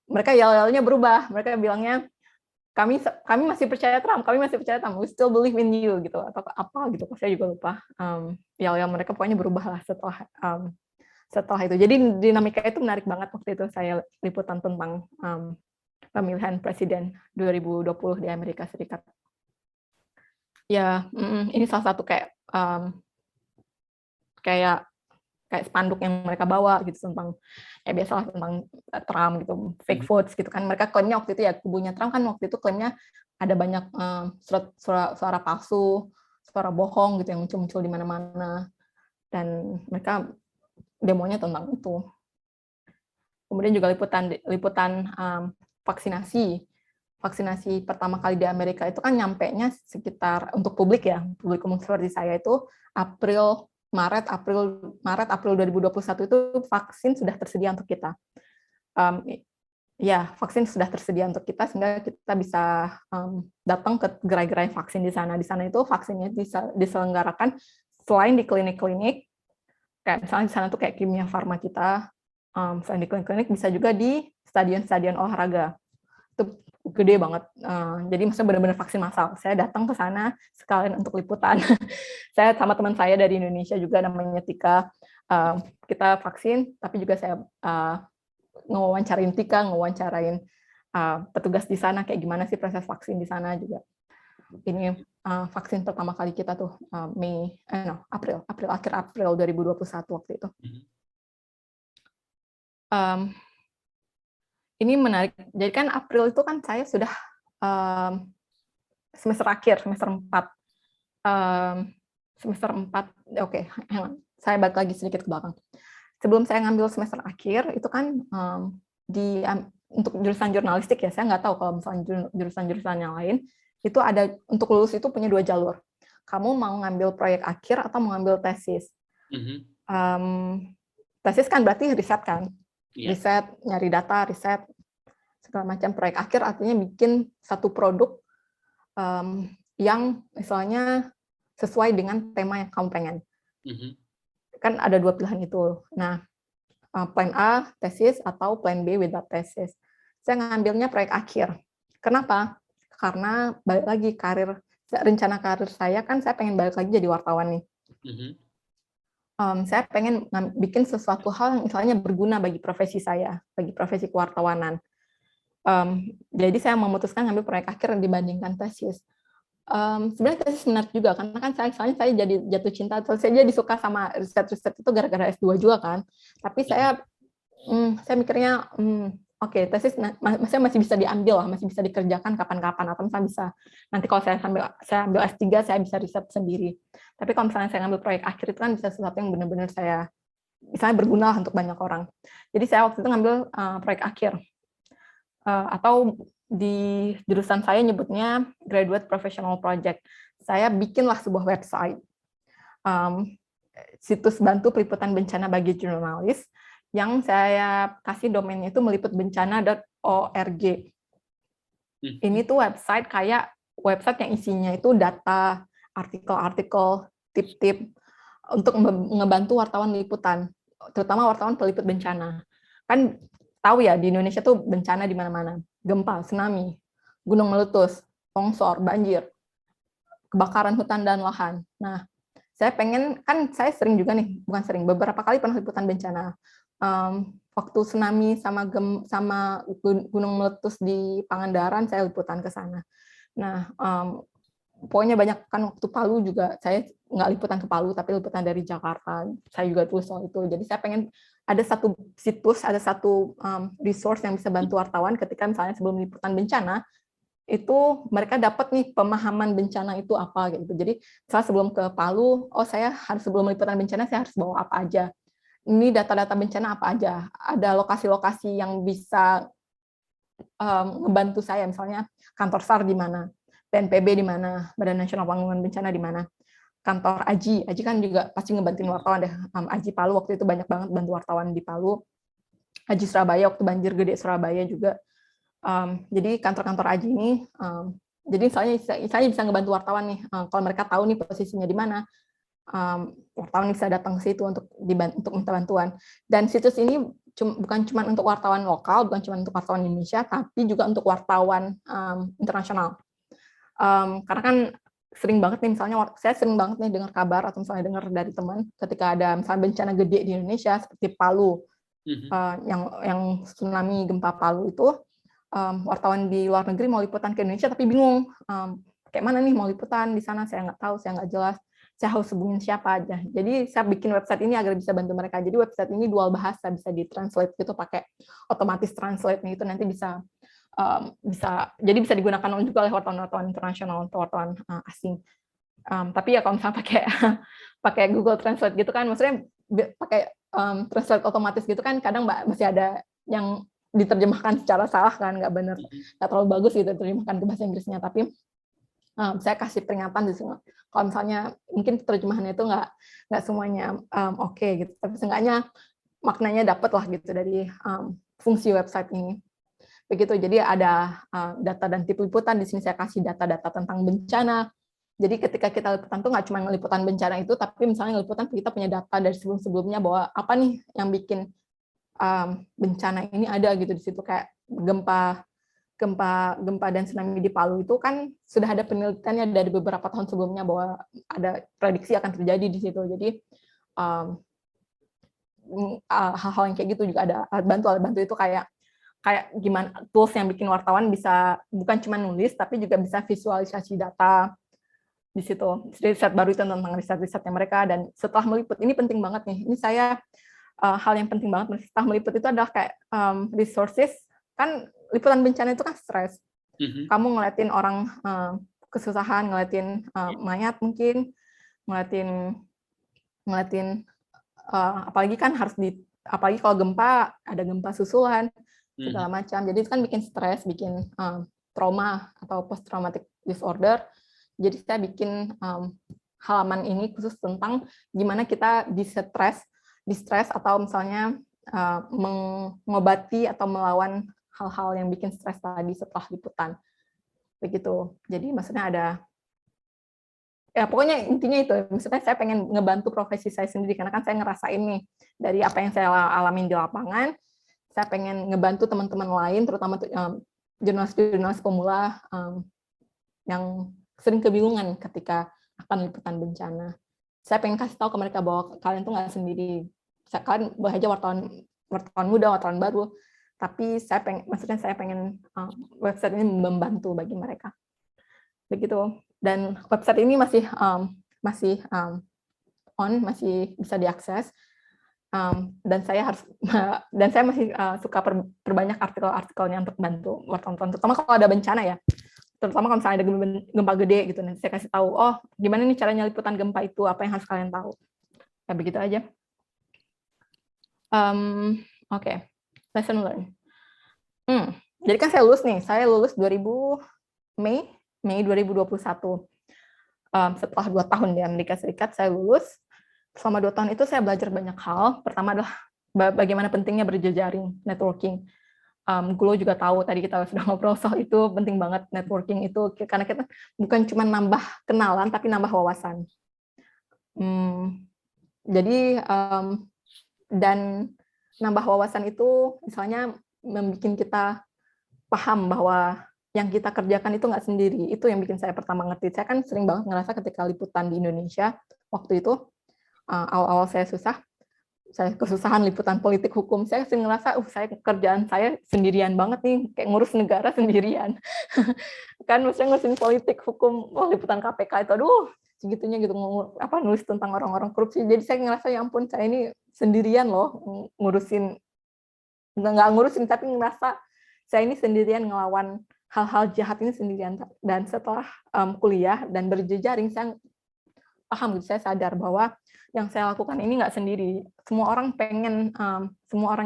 mereka yel-yelnya berubah. Mereka bilangnya kami masih percaya Trump, we still believe in you gitu, atau apa gitu. Saya juga lupa. Yel-yel mereka pokoknya berubah lah setelah itu. Jadi dinamika itu menarik banget waktu itu saya liputan tentang pemilihan presiden 2020 di Amerika Serikat. Ya, ini salah satu kayak spanduk yang mereka bawa gitu tentang ya biasalah tentang Trump gitu, fake votes gitu kan. Mereka klaimnya waktu itu ya kubunya Trump kan waktu itu klaimnya ada banyak suara palsu, suara bohong gitu yang muncul di mana-mana, dan mereka demonya tentang itu. Kemudian juga liputan vaksinasi pertama kali di Amerika itu kan nyampenya sekitar untuk publik umum seperti saya itu Maret April 2021 itu vaksin sudah tersedia untuk kita. Vaksin sudah tersedia untuk kita sehingga kita bisa datang ke gerai-gerai vaksin di sana. Di sana itu vaksinnya diselenggarakan selain di klinik-klinik, kayak misalnya di sana tuh kayak Kimia Farma kita, selain di klinik-klinik bisa juga di stadion-stadion olahraga. Itu gede banget. Jadi maksudnya benar-benar vaksin massal. Saya datang ke sana sekalian untuk liputan. Saya sama teman saya dari Indonesia juga namanya Tika. Kita vaksin, tapi juga saya ngewawancarain Tika, ngewawancarain petugas di sana kayak gimana sih proses vaksin di sana juga. Ini vaksin pertama kali kita tuh akhir April 2021 waktu itu. Ini menarik. Jadi kan April itu kan saya sudah semester akhir, semester 4. Oke, saya balik lagi sedikit ke belakang. Sebelum saya ngambil semester akhir, itu kan untuk jurusan jurnalistik ya, saya nggak tahu kalau misalnya jurusan-jurusan yang lain, itu ada, untuk lulus itu punya 2 jalur. Kamu mau ngambil proyek akhir atau mau ngambil tesis. Tesis kan berarti riset kan? Riset, nyari data, riset, segala macam. Proyek akhir artinya bikin satu produk yang misalnya sesuai dengan tema yang kamu pengen. Kan ada 2 pilihan itu. Nah, plan A, tesis, atau plan B without tesis. Saya ngambilnya proyek akhir. Kenapa? Karena balik lagi rencana karir saya kan saya pengen balik lagi jadi wartawan nih. Saya pengen bikin sesuatu hal yang misalnya berguna bagi profesi saya, bagi profesi kewartawanan. Jadi saya memutuskan ngambil proyek akhir dibandingkan tesis. Sebenarnya tesis menarik juga, karena kan saya jadi jatuh cinta, saya jadi suka sama riset-riset itu gara-gara S2 juga kan. Tapi saya mikirnya, oke, tesis masih bisa diambil lah, masih bisa dikerjakan kapan-kapan, atau misalnya bisa nanti kalau saya ambil S3 saya bisa riset sendiri. Tapi kalau misalnya saya ngambil proyek akhir itu kan bisa sesuatu yang benar-benar saya misalnya berguna untuk banyak orang. Jadi saya waktu itu ngambil proyek akhir, atau di jurusan saya nyebutnya graduate professional project. Saya bikinlah sebuah website, situs bantu peliputan bencana bagi jurnalis, yang saya kasih domainnya itu meliputbencana.org. Ini tuh website kayak website yang isinya itu data, artikel-artikel, tip-tip untuk ngebantu wartawan liputan, terutama wartawan peliput bencana. Kan tahu ya di Indonesia tuh bencana di mana-mana, gempa, tsunami, gunung meletus, longsor, banjir, kebakaran hutan dan lahan. Nah, saya sering juga nih, bukan sering, beberapa kali pernah liputan bencana. Waktu tsunami sama gunung meletus di Pangandaran, saya liputan ke sana. Nah, pokoknya banyak kan waktu Palu juga, saya nggak liputan ke Palu, tapi liputan dari Jakarta. Saya juga tulis soal itu. Jadi saya pengen ada satu situs, ada satu resource yang bisa bantu wartawan ketika misalnya sebelum liputan bencana, itu mereka dapat nih pemahaman bencana itu apa gitu. Jadi misalnya sebelum ke Palu, saya harus sebelum liputan bencana saya harus bawa apa aja. Ini data-data bencana apa aja. Ada lokasi-lokasi yang bisa ngebantu saya, misalnya kantor SAR di mana, BNPB di mana, Badan Nasional Penanggulangan Bencana di mana, kantor AJI kan juga pasti ngebantuin wartawan deh. AJI Palu waktu itu banyak banget bantu wartawan di Palu. AJI Surabaya waktu banjir gede Surabaya juga. Jadi kantor-kantor AJI ini, jadi saya bisa ngebantu wartawan nih. Kalau mereka tahu nih posisinya di mana, wartawan bisa datang ke situ untuk minta bantuan. Dan situs ini bukan cuma untuk wartawan lokal, bukan cuma untuk wartawan Indonesia, tapi juga untuk wartawan internasional. Karena kan sering banget nih, misalnya saya sering banget nih dengar kabar atau misalnya dengar dari teman ketika ada misalnya bencana gede di Indonesia seperti Palu, yang tsunami gempa Palu itu, wartawan di luar negeri mau liputan ke Indonesia tapi bingung kayak mana nih mau liputan di sana, saya nggak tahu, saya nggak jelas, saya harus hubungin siapa aja. Jadi saya bikin website ini agar bisa bantu mereka. Jadi website ini dual bahasa, bisa ditranslate gitu pakai otomatis translate itu nanti bisa jadi bisa digunakan juga oleh wartawan-wartawan internasional atau wartawan asing. Tapi ya kalau misalnya pakai pakai Google Translate gitu kan, maksudnya pakai translate otomatis gitu kan, kadang masih ada yang diterjemahkan secara salah kan, nggak benar, nggak terlalu bagus gitu terjemahkan ke bahasa Inggrisnya. Tapi saya kasih peringatan di sini. Kalau misalnya mungkin terjemahannya itu nggak semuanya oke gitu, tapi seenggaknya maknanya dapat lah gitu dari fungsi website ini. Begitu. Jadi ada data dan tipe liputan. Di sini saya kasih data-data tentang bencana. Jadi ketika kita liputan tuh nggak cuma liputan bencana itu, tapi misalnya liputan kita punya data dari sebelum-sebelumnya bahwa apa nih yang bikin bencana ini ada gitu di situ, kayak gempa dan tsunami di Palu itu kan sudah ada penelitiannya dari beberapa tahun sebelumnya bahwa ada prediksi akan terjadi di situ. Jadi hal-hal yang kayak gitu juga ada alat bantu itu kayak gimana tools yang bikin wartawan bisa bukan cuma nulis tapi juga bisa visualisasi data di situ. Riset baru itu tentang riset-risetnya mereka. Dan setelah meliput, ini penting banget nih. Ini saya hal yang penting banget setelah meliput itu adalah kayak resources. Kan liputan bencana itu kan stres. Kamu ngeliatin orang kesusahan, ngeliatin mayat mungkin, ngeliatin apalagi kan apalagi kalau gempa, ada gempa susulan segala macam. Jadi itu kan bikin stres, bikin trauma atau post traumatic disorder. Jadi saya bikin halaman ini khusus tentang gimana kita distress atau misalnya mengobati atau melawan hal-hal yang bikin stres tadi setelah liputan. Begitu. Jadi maksudnya ada ya pokoknya intinya itu. Maksudnya saya pengen ngebantu profesi saya sendiri karena kan saya ngerasain nih dari apa yang saya alamin di lapangan. Saya pengen ngebantu teman-teman lain, terutama jurnalis pemula yang sering kebingungan ketika akan liputan bencana. Saya pengen kasih tahu ke mereka bahwa kalian tuh nggak sendiri. Kalian boleh aja wartawan muda, wartawan baru, tapi saya pengen website ini membantu bagi mereka. Begitu. Dan website ini masih masih bisa diakses. Dan saya masih suka perbanyak artikel-artikelnya untuk bantu wartawan, terutama kalau ada bencana ya, terutama kalau misalnya ada gempa gede gitu, nanti saya kasih tahu, oh gimana nih caranya liputan gempa itu, apa yang harus kalian tahu, ya begitu aja. Oke. Lesson learned. Jadi kan saya lulus Mei 2021. Setelah 2 tahun di Amerika Serikat, saya lulus. Selama 2 tahun itu saya belajar banyak hal. Pertama adalah bagaimana pentingnya berjejaring, networking. Gulo juga tahu, tadi kita sudah ngobrol soal itu, penting banget networking itu, karena kita bukan cuma nambah kenalan, tapi nambah wawasan. Jadi, dan nambah wawasan itu misalnya membuat kita paham bahwa yang kita kerjakan itu nggak sendiri. Itu yang bikin saya pertama ngerti. Saya kan sering banget ngerasa ketika liputan di Indonesia, waktu itu, awal-awal saya kesusahan liputan politik hukum, saya sering ngerasa, kerjaan saya sendirian banget nih, kayak ngurus negara sendirian. Kan maksudnya ngurusin politik hukum, liputan KPK itu, aduh, segitunya gitu, nulis tentang orang-orang korupsi. Jadi saya ngerasa, ya ampun, saya ini sendirian loh, nggak ngurusin, tapi ngerasa saya ini sendirian ngelawan hal-hal jahat ini sendirian. Dan setelah kuliah dan berjejaring, saya paham gitu, saya sadar bahwa yang saya lakukan ini nggak sendiri. Semua orang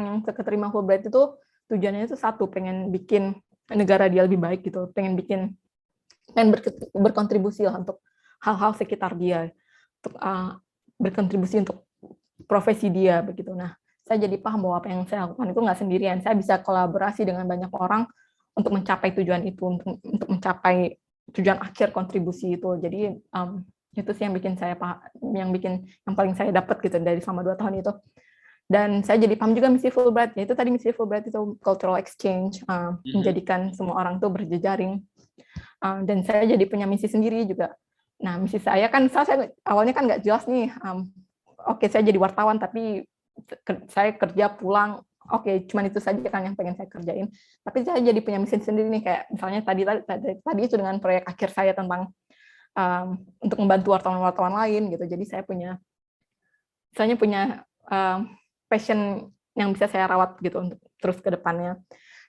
yang keterima Fulbright itu tujuannya itu satu, pengen bikin negara dia lebih baik gitu, pengen berkontribusi lah untuk hal-hal sekitar dia, untuk berkontribusi untuk profesi dia begitu. Nah, saya jadi paham bahwa apa yang saya lakukan itu nggak sendirian. Saya bisa kolaborasi dengan banyak orang untuk mencapai tujuan itu, untuk mencapai tujuan akhir kontribusi itu. Jadi itu sih yang paling saya dapat gitu dari selama 2 tahun itu. Dan saya jadi paham juga misi Fulbright. Itu tadi misi Fulbright itu cultural exchange, menjadikan semua orang tuh berjejaring. Dan saya jadi punya misi sendiri juga. Nah, misi saya kan, saya awalnya kan nggak jelas nih. Oke, saya jadi wartawan, tapi saya kerja pulang oke, cuman itu saja kan yang pengen saya kerjain. Tapi saya jadi punya misi sendiri nih, kayak misalnya tadi itu dengan proyek akhir saya tentang untuk membantu wartawan-wartawan lain gitu. Jadi saya punya passion yang bisa saya rawat gitu untuk terus ke depannya.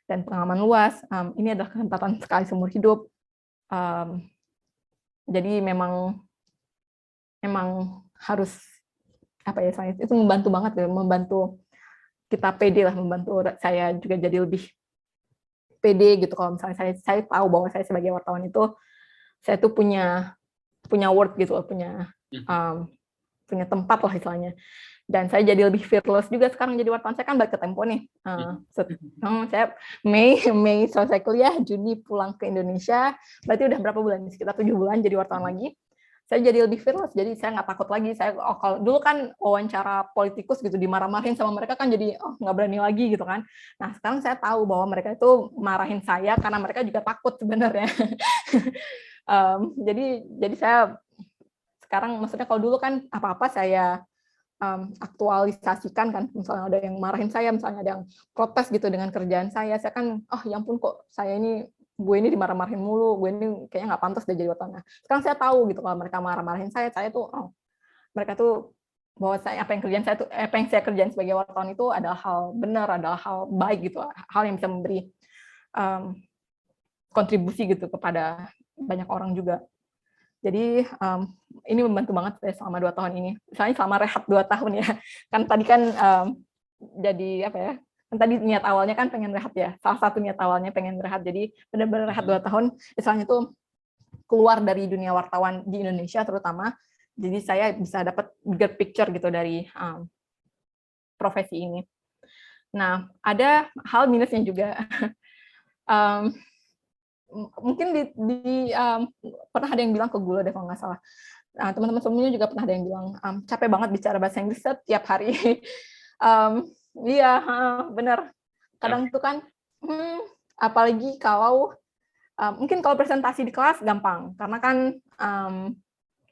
Dan pengalaman luas, ini adalah kesempatan sekali seumur hidup. Jadi memang harus apa ya, itu membantu banget ya, membantu kita pede lah, membantu saya juga jadi lebih pede gitu. Kalau misalnya saya tahu bahwa saya sebagai wartawan itu saya tuh punya word gitu, punya tempat lah istilahnya. Dan saya jadi lebih fearless juga sekarang jadi wartawan. Saya kan balik ke Tempo nih. Saya Mei selesai kuliah, Juni pulang ke Indonesia. Berarti udah berapa bulan? Sekitar 7 bulan jadi wartawan lagi. Saya jadi lebih fearless, jadi saya nggak takut lagi. Kalau dulu kan wawancara politikus gitu dimarah-marahin sama mereka kan, jadi nggak berani lagi gitu kan. Nah sekarang saya tahu bahwa mereka itu marahin saya karena mereka juga takut sebenarnya. Jadi saya sekarang, maksudnya kalau dulu kan apa-apa saya aktualisasikan kan, misalnya ada yang marahin saya, misalnya ada yang protes gitu dengan kerjaan saya kan, ya ampun kok gue ini dimarah-marahin mulu, gue ini kayaknya nggak pantas deh jadi wartawan. Sekarang saya tahu gitu, kalau mereka marah-marahin saya tuh, mereka tuh bahwa apa yang saya kerjain sebagai wartawan itu adalah hal benar, adalah hal baik gitu, hal yang bisa memberi kontribusi gitu kepada banyak orang juga. Jadi ini membantu banget saya selama 2 tahun ini. Misalnya selama rehat 2 tahun ya. Kan tadi kan jadi apa ya? Kan tadi niat awalnya kan pengen rehat ya. Salah satu niat awalnya pengen rehat. Jadi benar-benar rehat 2 tahun. Misalnya tuh keluar dari dunia wartawan di Indonesia terutama. Jadi saya bisa dapat bigger picture gitu dari profesi ini. Nah, ada hal minusnya juga. Mungkin pernah ada yang bilang ke gue deh kalau nggak salah. Teman-teman sebelumnya juga pernah ada yang bilang capek banget bicara bahasa Inggris setiap hari. Iya, benar. Kadang itu kan, apalagi kalau mungkin kalau presentasi di kelas gampang, karena kan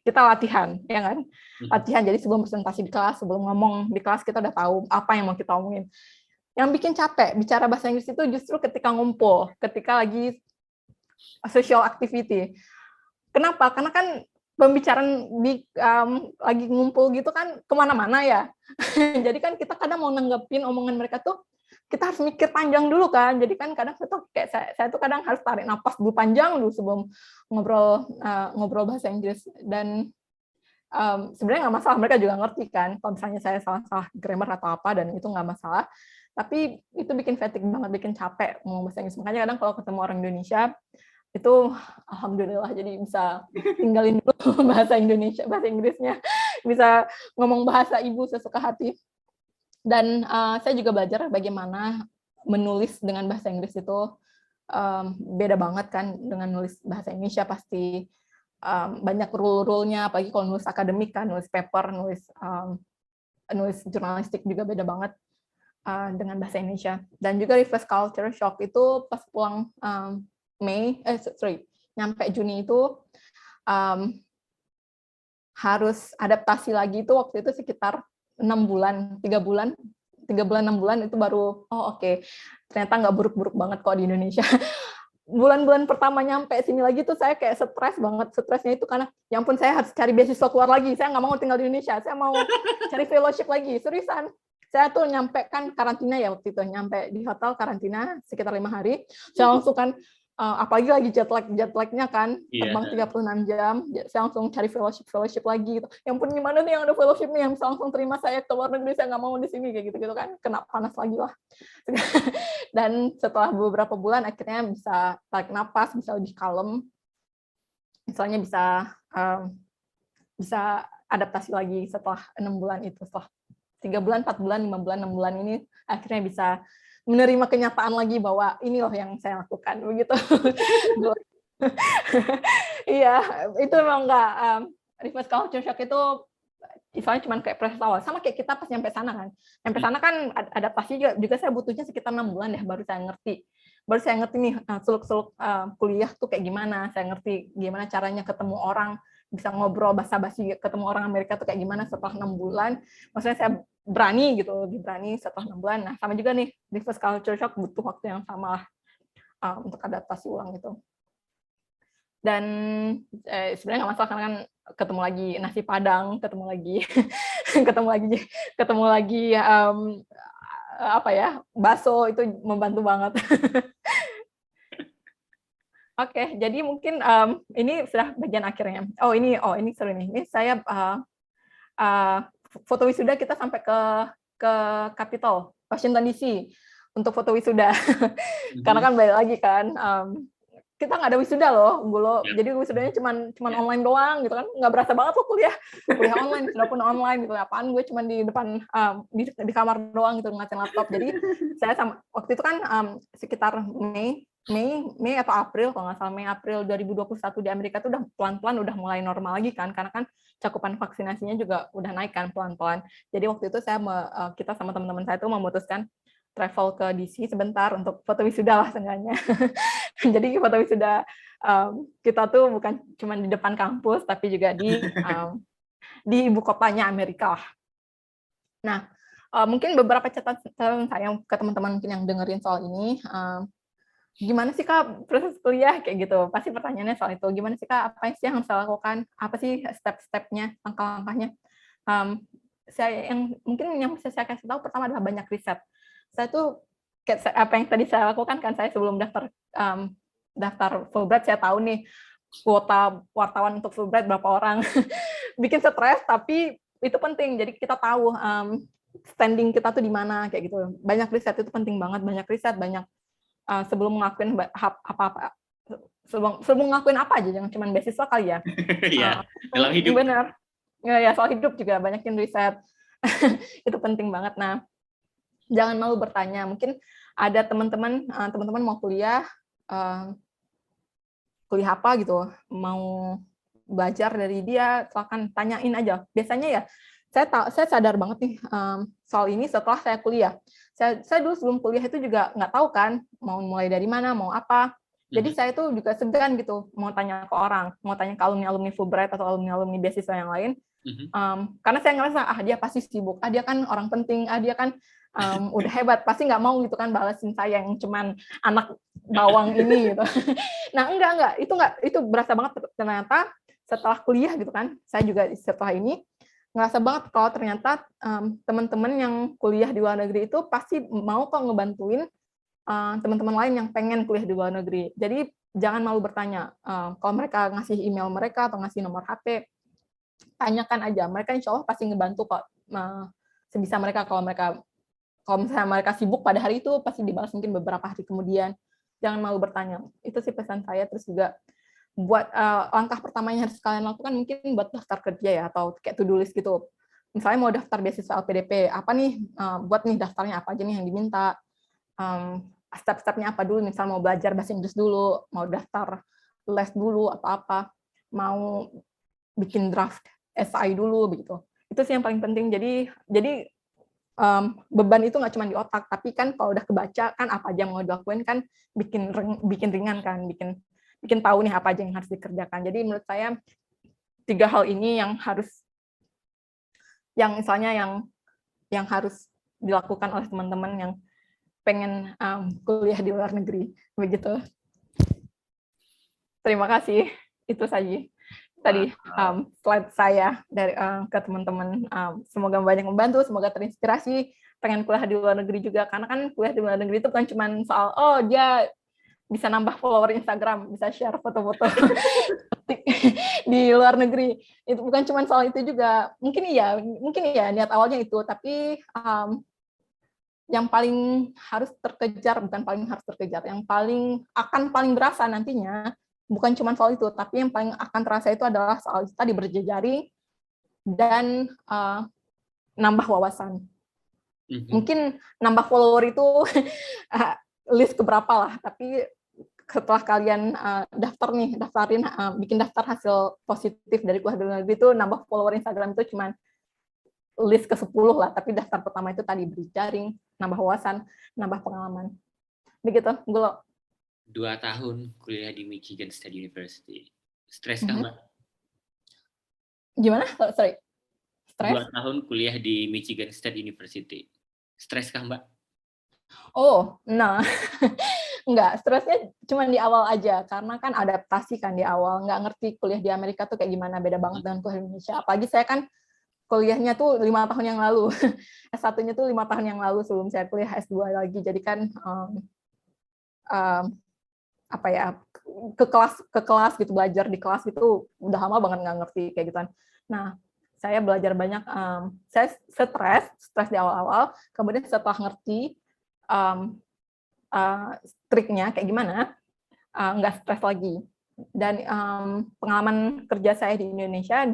kita latihan, ya kan? Latihan. Jadi sebelum presentasi di kelas, sebelum ngomong di kelas kita udah tahu apa yang mau kita omongin. Yang bikin capek bicara bahasa Inggris itu justru ketika ngumpul, ketika lagi social activity. Kenapa? Karena kan pembicaraan lagi ngumpul gitu kan kemana-mana ya. Jadi kan kita kadang mau nanggepin omongan mereka tuh, kita harus mikir panjang dulu kan. Jadi kan kadang saya tuh kadang harus tarik napas dulu panjang dulu sebelum ngobrol bahasa Inggris. Dan sebenarnya nggak masalah, mereka juga ngerti kan kalau misalnya saya salah grammar atau apa, dan itu nggak masalah. Tapi itu bikin fatigue banget, bikin capek ngomong bahasa Inggris. Makanya kadang kalau ketemu orang Indonesia itu alhamdulillah jadi bisa tinggalin dulu bahasa Inggrisnya, bisa ngomong bahasa ibu sesuka hati. Dan saya juga belajar bagaimana menulis dengan bahasa Inggris itu beda banget kan dengan nulis bahasa Indonesia. Pasti banyak rule-nya, apalagi kalau nulis akademik kan, nulis paper, nulis jurnalistik juga beda banget dengan bahasa Indonesia. Dan juga reverse culture shock itu pas pulang nyampe Juni itu harus adaptasi lagi itu waktu itu sekitar 6 bulan, 3 bulan 6 bulan itu baru oke. Ternyata nggak buruk-buruk banget kok di Indonesia. Bulan-bulan pertama nyampe sini lagi tuh saya kayak stres banget. Stresnya itu karena ya ampun, saya harus cari beasiswa keluar lagi. Saya nggak mau tinggal di Indonesia. Saya mau cari fellowship lagi. Seriusan. Saya tuh nyampe kan karantina ya waktu itu. Nyampe di hotel karantina sekitar 5 hari. Saya langsung kan apalagi lagi jet lag-nya kan, terbang 36 jam, saya langsung cari fellowship lagi gitu. Yang pun gimana nih yang ada fellowship nih yang bisa langsung terima saya ke luar negeri, saya nggak mau di sini kayak gitu kan, kena panas lagi lah. Dan setelah beberapa bulan akhirnya bisa tarik napas, bisa lebih kalem, misalnya bisa adaptasi lagi setelah 6 bulan itu, setelah 3 bulan, 4 bulan, 5 bulan, 6 bulan ini akhirnya bisa menerima kenyataan lagi bahwa ini loh yang saya lakukan begitu. Iya, itu memang nggak reverse culture shock itu misalnya cuma kayak proses awal, sama kayak kita pas nyampe sana kan. Nyampe sana kan adaptasi juga saya butuhnya sekitar 6 bulan deh baru saya ngerti. Baru saya ngerti nih suluk-suluk kuliah tuh kayak gimana, saya ngerti gimana caranya ketemu orang, bisa ngobrol basa-basi ketemu orang Amerika tuh kayak gimana setelah 6 bulan. Maksudnya saya berani gitu, lebih berani setelah 6 bulan. Nah, sama juga nih, di first culture shock butuh waktu yang sama lah untuk adaptasi ulang gitu. Dan sebenarnya nggak masalah karena kan ketemu lagi nasi Padang, ketemu lagi ketemu lagi apa ya, bakso, itu membantu banget. Oke, jadi mungkin ini sudah bagian akhirnya. Oh ini seru nih. Ini saya foto wisuda, kita sampai ke Capitol, Washington DC untuk foto wisuda. Karena kan balik lagi kan, kita nggak ada wisuda loh, Gulo. Jadi wisudanya cuman online doang gitu kan. Nggak berasa banget loh kuliah online, sudah pun online gitu. Apaan, gue cuman di depan di kamar doang gitu ngeliatin laptop. Jadi saya waktu itu kan sekitar Mei atau April, kalau nggak salah Mei April 2021 di Amerika tuh udah pelan-pelan udah mulai normal lagi kan, karena kan cakupan vaksinasinya juga udah naik kan pelan-pelan. Jadi waktu itu kita sama teman-teman saya tuh memutuskan travel ke DC sebentar untuk foto wisuda lah seenggaknya. Jadi foto wisuda kita tuh bukan cuma di depan kampus, tapi juga di ibu kotanya Amerika lah. Nah, mungkin beberapa catatan saya ke teman-teman mungkin yang dengerin soal ini. Gimana sih Kak proses kuliah kayak gitu? Pasti pertanyaannya soal itu. Gimana sih Kak, apa sih yang saya lakukan? Apa sih step-stepnya, langkah-langkahnya? Mungkin yang bisa saya kasih tahu pertama adalah banyak riset. Saya tuh apa yang tadi saya lakukan kan, saya sebelum daftar Fulbright saya tahu nih kuota wartawan untuk Fulbright berapa orang. Bikin stres, tapi itu penting. Jadi kita tahu standing kita tuh di mana kayak gitu. Banyak riset itu penting banget, banyak riset, banyak sebelum ngelakuin apa-apa, sebelum ngelakuin apa aja, jangan cuma beasiswa kali ya.
Iya, dalam hidup.
Benar. Ya, soal hidup juga banyakin riset. Itu penting banget. Nah, jangan malu bertanya. Mungkin ada teman-teman mau kuliah apa gitu, mau belajar dari dia, silakan tanyain aja. Biasanya ya, saya sadar banget nih soal ini setelah saya kuliah. Saya dulu sebelum kuliah itu juga nggak tahu kan mau mulai dari mana, mau apa. Jadi saya tuh juga segan gitu mau tanya ke orang, mau tanya ke alumni Fulbright atau alumni beasiswa yang lain. Karena saya ngerasa dia pasti sibuk, dia kan orang penting, dia kan udah hebat, pasti nggak mau gitu kan balasin saya yang cuman anak bawang ini gitu. Nah enggak, itu berasa banget ternyata setelah kuliah gitu kan. Saya juga setelah ini ngerasa banget kalau ternyata teman-teman yang kuliah di luar negeri itu pasti mau kok ngebantuin teman-teman lain yang pengen kuliah di luar negeri. Jadi jangan malu bertanya. Kalau mereka ngasih email mereka atau ngasih nomor HP, tanyakan aja. Mereka insya Allah pasti ngebantu kok sebisa mereka. Kalau misalnya mereka sibuk pada hari itu, pasti dibalas mungkin beberapa hari kemudian. Jangan malu bertanya. Itu sih pesan saya. Terus juga buat langkah pertama yang harus kalian lakukan mungkin buat daftar kerja ya, atau kayak to-do list gitu. Misalnya mau daftar beasiswa LPDP, apa nih buat nih daftarnya apa aja nih yang diminta, step-stepnya apa dulu, misal mau belajar bahasa Inggris dulu, mau daftar les dulu atau apa, mau bikin draft SI dulu begitu. Itu sih yang paling penting. Jadi beban itu nggak cuma di otak, tapi kan kalau udah kebaca kan apa aja yang mau dilakuin kan bikin ringan kan, bikin tahu nih apa aja yang harus dikerjakan. Jadi menurut saya 3 hal ini yang misalnya yang harus dilakukan oleh teman-teman yang pengen kuliah di luar negeri begitu. Terima kasih. Itu saja tadi slide saya dari ke teman-teman. Semoga banyak membantu, semoga terinspirasi pengen kuliah di luar negeri juga, karena kan kuliah di luar negeri itu bukan cuma soal dia bisa nambah follower Instagram, bisa share foto-foto di luar negeri. Itu bukan cuma soal itu juga. Mungkin ya niat awalnya itu, tapi yang paling harus terkejar, bukan paling harus terkejar, yang paling berasa nantinya bukan cuma soal itu, tapi yang paling akan terasa itu adalah soal tadi berjejaring dan nambah wawasan. Mungkin nambah follower itu list keberapa lah, tapi setelah kalian bikin daftar hasil positif dari kuliah di luar negeri itu, nambah follower Instagram itu cuma list ke-10 lah, tapi daftar pertama itu tadi berjejaring, nambah wawasan, nambah pengalaman. Begitu, Gulo.
2 tahun kuliah di Michigan State University. Stres kan, Mbak?
Gimana? Sorry. Stres?
2 tahun kuliah di Michigan State University. Stres kah, Mbak?
Oh, nah, enggak, stresnya cuma di awal aja, karena kan adaptasi kan di awal, nggak ngerti kuliah di Amerika tuh kayak gimana, beda banget dengan kuliah di Indonesia. Apalagi saya kan kuliahnya tuh 5 tahun yang lalu, S1-nya tuh 5 tahun yang lalu sebelum saya kuliah S2 lagi, jadi kan um, apa ya, ke kelas gitu, belajar di kelas gitu udah lama banget nggak ngerti kayak gituan. Nah, saya belajar banyak, saya stres di awal-awal, kemudian setelah ngerti triknya kayak gimana, nggak stres lagi. Dan pengalaman kerja saya di Indonesia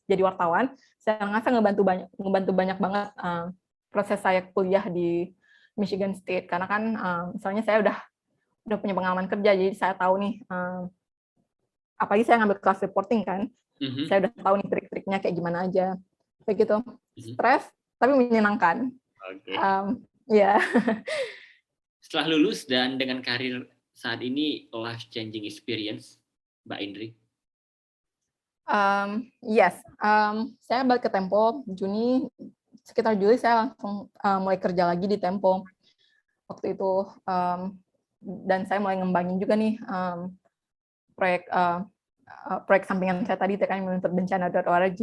jadi wartawan, saya ngerasa ngebantu banyak banget proses saya kuliah di Michigan State, karena kan misalnya saya udah punya pengalaman kerja, jadi saya tahu nih, apalagi saya ngambil kelas reporting kan, saya udah tahu nih trik-triknya kayak gimana aja, kayak gitu. Stres tapi menyenangkan.
Oke.
Ya.
Setelah lulus dan dengan karir saat ini, life changing experience, Mbak Indri?
Yes, saya balik ke Tempo Juni, sekitar Juli saya langsung mulai kerja lagi di Tempo waktu itu, dan saya mulai ngembangin juga nih proyek sampingan saya tadi, tkn-bencana.org.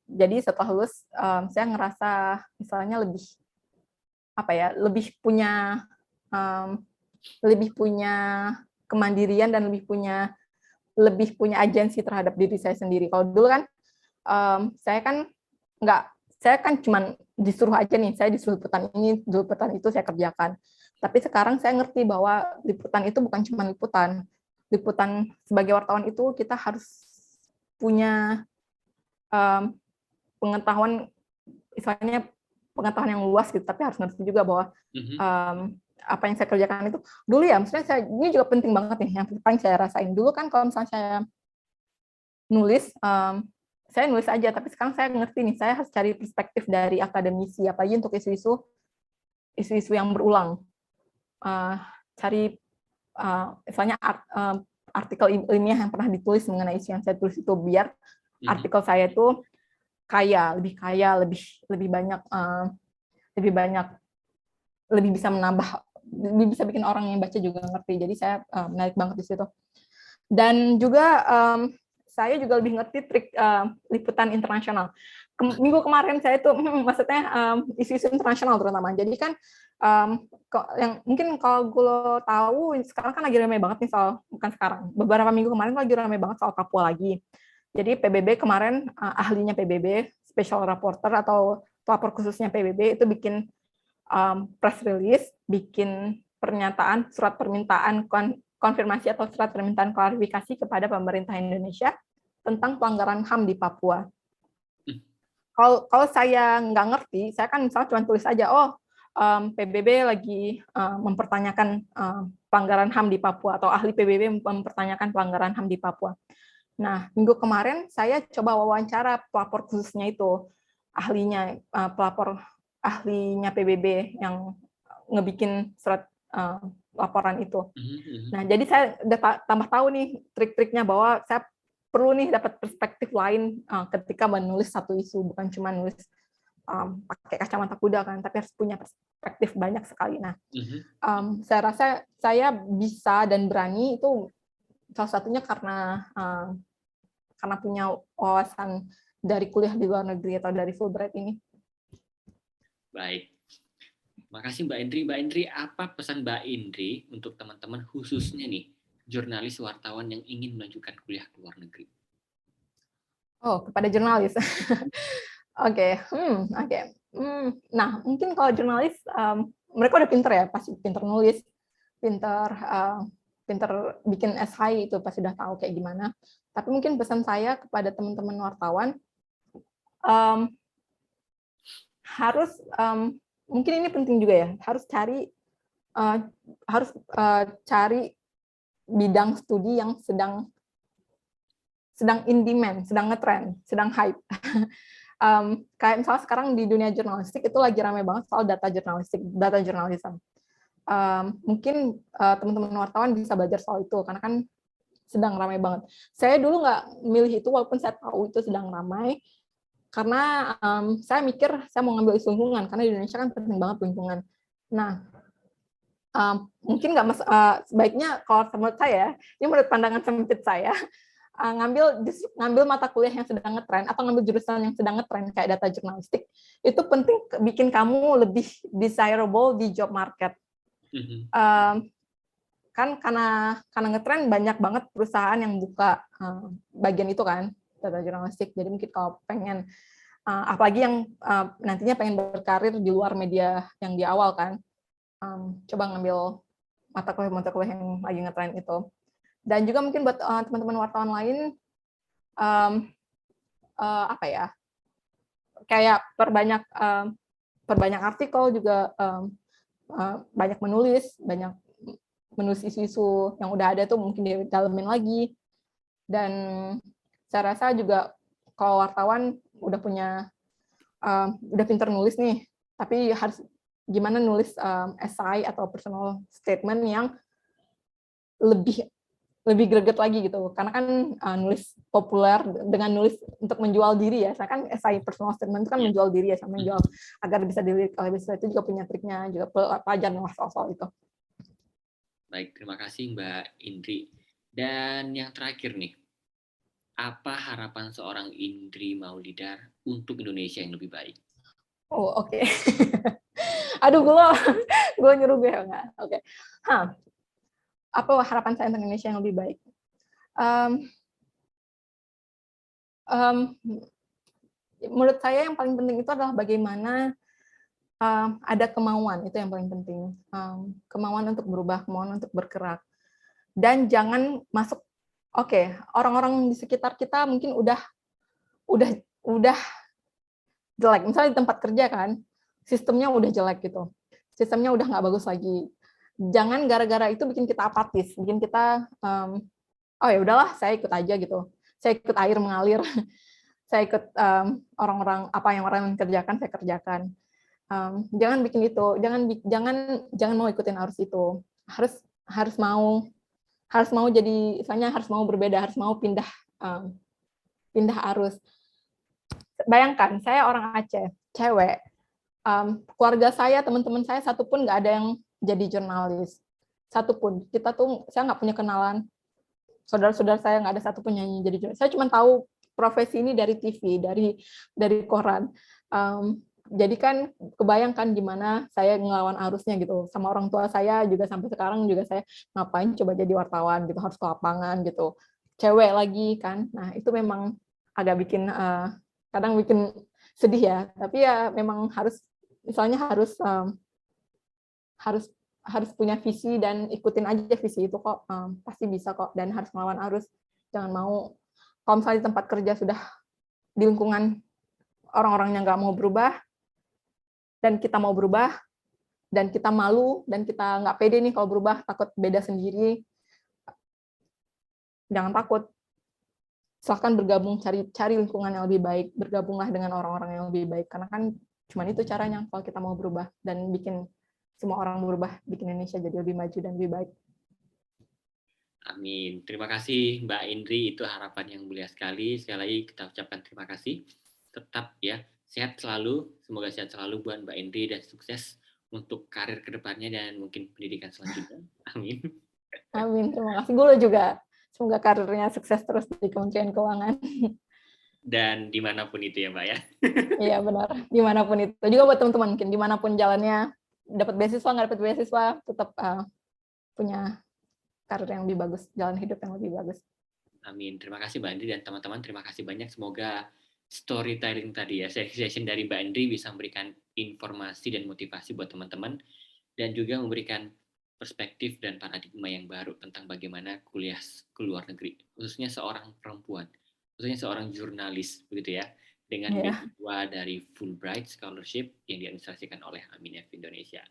Jadi setelah lulus, saya ngerasa misalnya lebih punya kemandirian dan lebih punya agensi terhadap diri saya sendiri. Kalau dulu kan saya kan cuman disuruh aja nih, saya disuruh liputan ini, liputan itu saya kerjakan. Tapi sekarang saya ngerti bahwa liputan itu bukan cuma liputan. Liputan sebagai wartawan itu kita harus punya pengetahuan, istilahnya pengetahuan yang luas gitu, tapi harus ngerti juga bahwa apa yang saya kerjakan itu dulu ya, maksudnya ini juga penting banget nih, yang paling saya rasain dulu kan kalau misalnya saya nulis, saya nulis aja, tapi sekarang saya ngerti nih, saya harus cari perspektif dari akademisi, apalagi untuk isu-isu yang berulang, cari misalnya artikel ilmiah yang pernah ditulis mengenai isu yang saya tulis itu, biar artikel saya itu lebih kaya, lebih banyak, lebih bisa menambah, lebih bisa bikin orang yang baca juga ngerti. Jadi saya menarik banget di situ. Dan juga saya juga lebih ngerti trik liputan internasional. Minggu kemarin saya itu maksudnya isu-isu internasional terutama. Jadi kan yang mungkin kalau gue tahu sekarang kan lagi ramai banget nih soal, bukan sekarang, beberapa minggu kemarin lagi ramai banget soal Papua lagi. Jadi PBB kemarin, ahlinya PBB, special reporter atau pelapor khususnya PBB itu bikin press release, bikin pernyataan, surat permintaan konfirmasi atau surat permintaan klarifikasi kepada pemerintah Indonesia tentang pelanggaran HAM di Papua. Kalau saya nggak ngerti, saya kan misalnya cuma tulis aja, PBB lagi mempertanyakan pelanggaran HAM di Papua, atau ahli PBB mempertanyakan pelanggaran HAM di Papua. Nah, minggu kemarin saya coba wawancara pelapor khususnya itu, pelapor ahlinya PBB yang ngebikin surat laporan itu. Nah, jadi saya udah tambah tahu nih trik-triknya, bahwa saya perlu nih dapat perspektif lain ketika menulis satu isu, bukan cuma nulis pakai kacamata kuda kan, tapi harus punya perspektif banyak sekali. Nah, saya rasa saya bisa dan berani itu salah satunya karena punya wawasan dari kuliah di luar negeri atau dari Fulbright ini.
Baik. Makasih Mbak Indri. Mbak Indri, apa pesan Mbak Indri untuk teman-teman khususnya nih, jurnalis wartawan yang ingin melanjutkan kuliah ke luar negeri?
Kepada jurnalis. Oke. Nah, mungkin kalau jurnalis, mereka udah pinter ya, pasti pinter nulis, pinter bikin SHI itu pasti udah tahu kayak gimana. Tapi mungkin pesan saya kepada teman-teman wartawan, harus mungkin ini penting juga ya, harus cari bidang studi yang sedang in demand, sedang ngetrend, sedang hype. Kayak misalnya sekarang di dunia jurnalistik itu lagi ramai banget soal data jurnalisme. Mungkin teman-teman wartawan bisa belajar soal itu, karena kan sedang ramai banget. Saya dulu nggak milih itu, walaupun saya tahu itu sedang ramai, Karena saya mikir saya mau ngambil isu lingkungan karena di Indonesia kan penting banget lingkungan. Nah, mungkin nggak sebaiknya kalau menurut saya, ini menurut pandangan sempit saya, ngambil mata kuliah yang sedang ngetren atau ngambil jurusan yang sedang ngetren kayak data jurnalistik itu penting bikin kamu lebih desirable di job market. Kan karena ngetren banyak banget perusahaan yang buka bagian itu kan, data jurnalistik. Jadi mungkin kalau pengen apalagi yang nantinya pengen berkarir di luar media yang di awal kan, coba ngambil mata kuliah yang lagi ngetren itu. Dan juga mungkin buat teman-teman wartawan lain, apa ya, kayak perbanyak artikel juga, banyak menulis isu-isu yang udah ada tuh mungkin didalemin lagi. Dan saya rasa juga kalau wartawan udah pinter nulis nih, tapi harus gimana nulis essay atau personal statement yang lebih greget lagi gitu. Karena kan nulis populer dengan nulis untuk menjual diri ya. Saya kan essay personal statement itu kan menjual diri ya, sama menjual agar bisa dilihat oleh bisnis, itu juga punya triknya, juga pelajaran soal itu.
Baik, terima kasih Mbak Indri. Dan yang terakhir nih, apa harapan seorang Indri Maulidar untuk Indonesia yang lebih baik?
Oh, oke. Aduh, gue nyuruh gue enggak. Oke. Apa harapan saya untuk Indonesia yang lebih baik? Menurut saya yang paling penting itu adalah bagaimana ada kemauan, itu yang paling penting. Kemauan untuk berubah, kemauan untuk bergerak. Dan jangan masuk, orang-orang di sekitar kita mungkin udah jelek. Misalnya di tempat kerja kan, sistemnya udah jelek gitu. Sistemnya udah nggak bagus lagi. Jangan gara-gara itu bikin kita apatis, bikin kita, oh ya udahlah, saya ikut aja gitu. Saya ikut air mengalir. Saya ikut orang-orang, apa yang orang kerjakan, saya kerjakan. Jangan bikin itu, jangan mau ikutin arus itu. Harus mau jadi, misalnya harus mau berbeda, harus mau pindah arus. Bayangkan, saya orang Aceh, cewek, keluarga saya, teman-teman saya satupun nggak ada yang jadi jurnalis, satupun. Saya nggak punya kenalan, saudara-saudara saya nggak ada satupun yang jadi jurnalis. Saya cuma tahu profesi ini dari TV, dari koran. Jadi kan kebayangkan gimana saya ngelawan arusnya gitu. Sama orang tua saya juga sampai sekarang juga saya ngapain coba jadi wartawan gitu, harus ke lapangan gitu. Cewek lagi kan. Nah, itu memang agak bikin kadang bikin sedih ya. Tapi ya memang misalnya harus punya visi dan ikutin aja visi itu kok. Pasti bisa kok, dan harus melawan arus. Jangan mau, kalau misalnya di tempat kerja sudah di lingkungan orang-orang yang nggak mau berubah, dan kita mau berubah, dan kita malu, dan kita nggak pede nih kalau berubah, takut beda sendiri, jangan takut. Silahkan bergabung, cari lingkungan yang lebih baik, bergabunglah dengan orang-orang yang lebih baik, karena kan cuma itu caranya kalau kita mau berubah, dan bikin semua orang berubah, bikin Indonesia jadi lebih maju dan lebih baik.
Amin. Terima kasih Mbak Indri, itu harapan yang mulia sekali. Sekali lagi kita ucapkan terima kasih. Tetap ya, sehat selalu. Semoga sehat selalu buat Mbak Indri dan sukses untuk karir kedepannya dan mungkin pendidikan selanjutnya. Amin.
Amin. Terima kasih. Gue juga. Semoga karirnya sukses terus di Kementerian Keuangan.
Dan dimanapun itu ya Mbak ya.
Iya benar. Dimanapun itu. Juga buat teman-teman mungkin dimanapun jalannya, dapat beasiswa nggak dapat beasiswa, tetap punya karir yang lebih bagus, jalan hidup yang lebih bagus.
Amin. Terima kasih Mbak Andri dan teman-teman. Terima kasih banyak. Semoga storytelling tadi ya, session dari Mbak Andri bisa memberikan informasi dan motivasi buat teman-teman dan juga memberikan perspektif dan paradigma yang baru tentang bagaimana kuliah ke luar negeri, khususnya seorang perempuan, khususnya seorang jurnalis, begitu ya, dengan beasiswa dari Fulbright Scholarship yang diadministrasikan oleh Aminef Indonesia.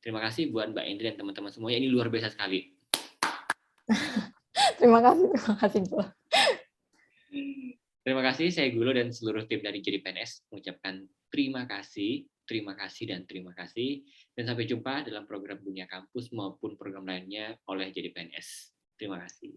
Terima kasih buat Mbak Indri dan teman-teman semuanya. Ini luar biasa sekali.
Terima kasih.
Terima kasih, saya Gulo dan seluruh tim dari Jadi PNS mengucapkan terima kasih, dan terima kasih. Dan sampai jumpa dalam program Dunia Kampus maupun program lainnya oleh Jadi PNS. Terima kasih.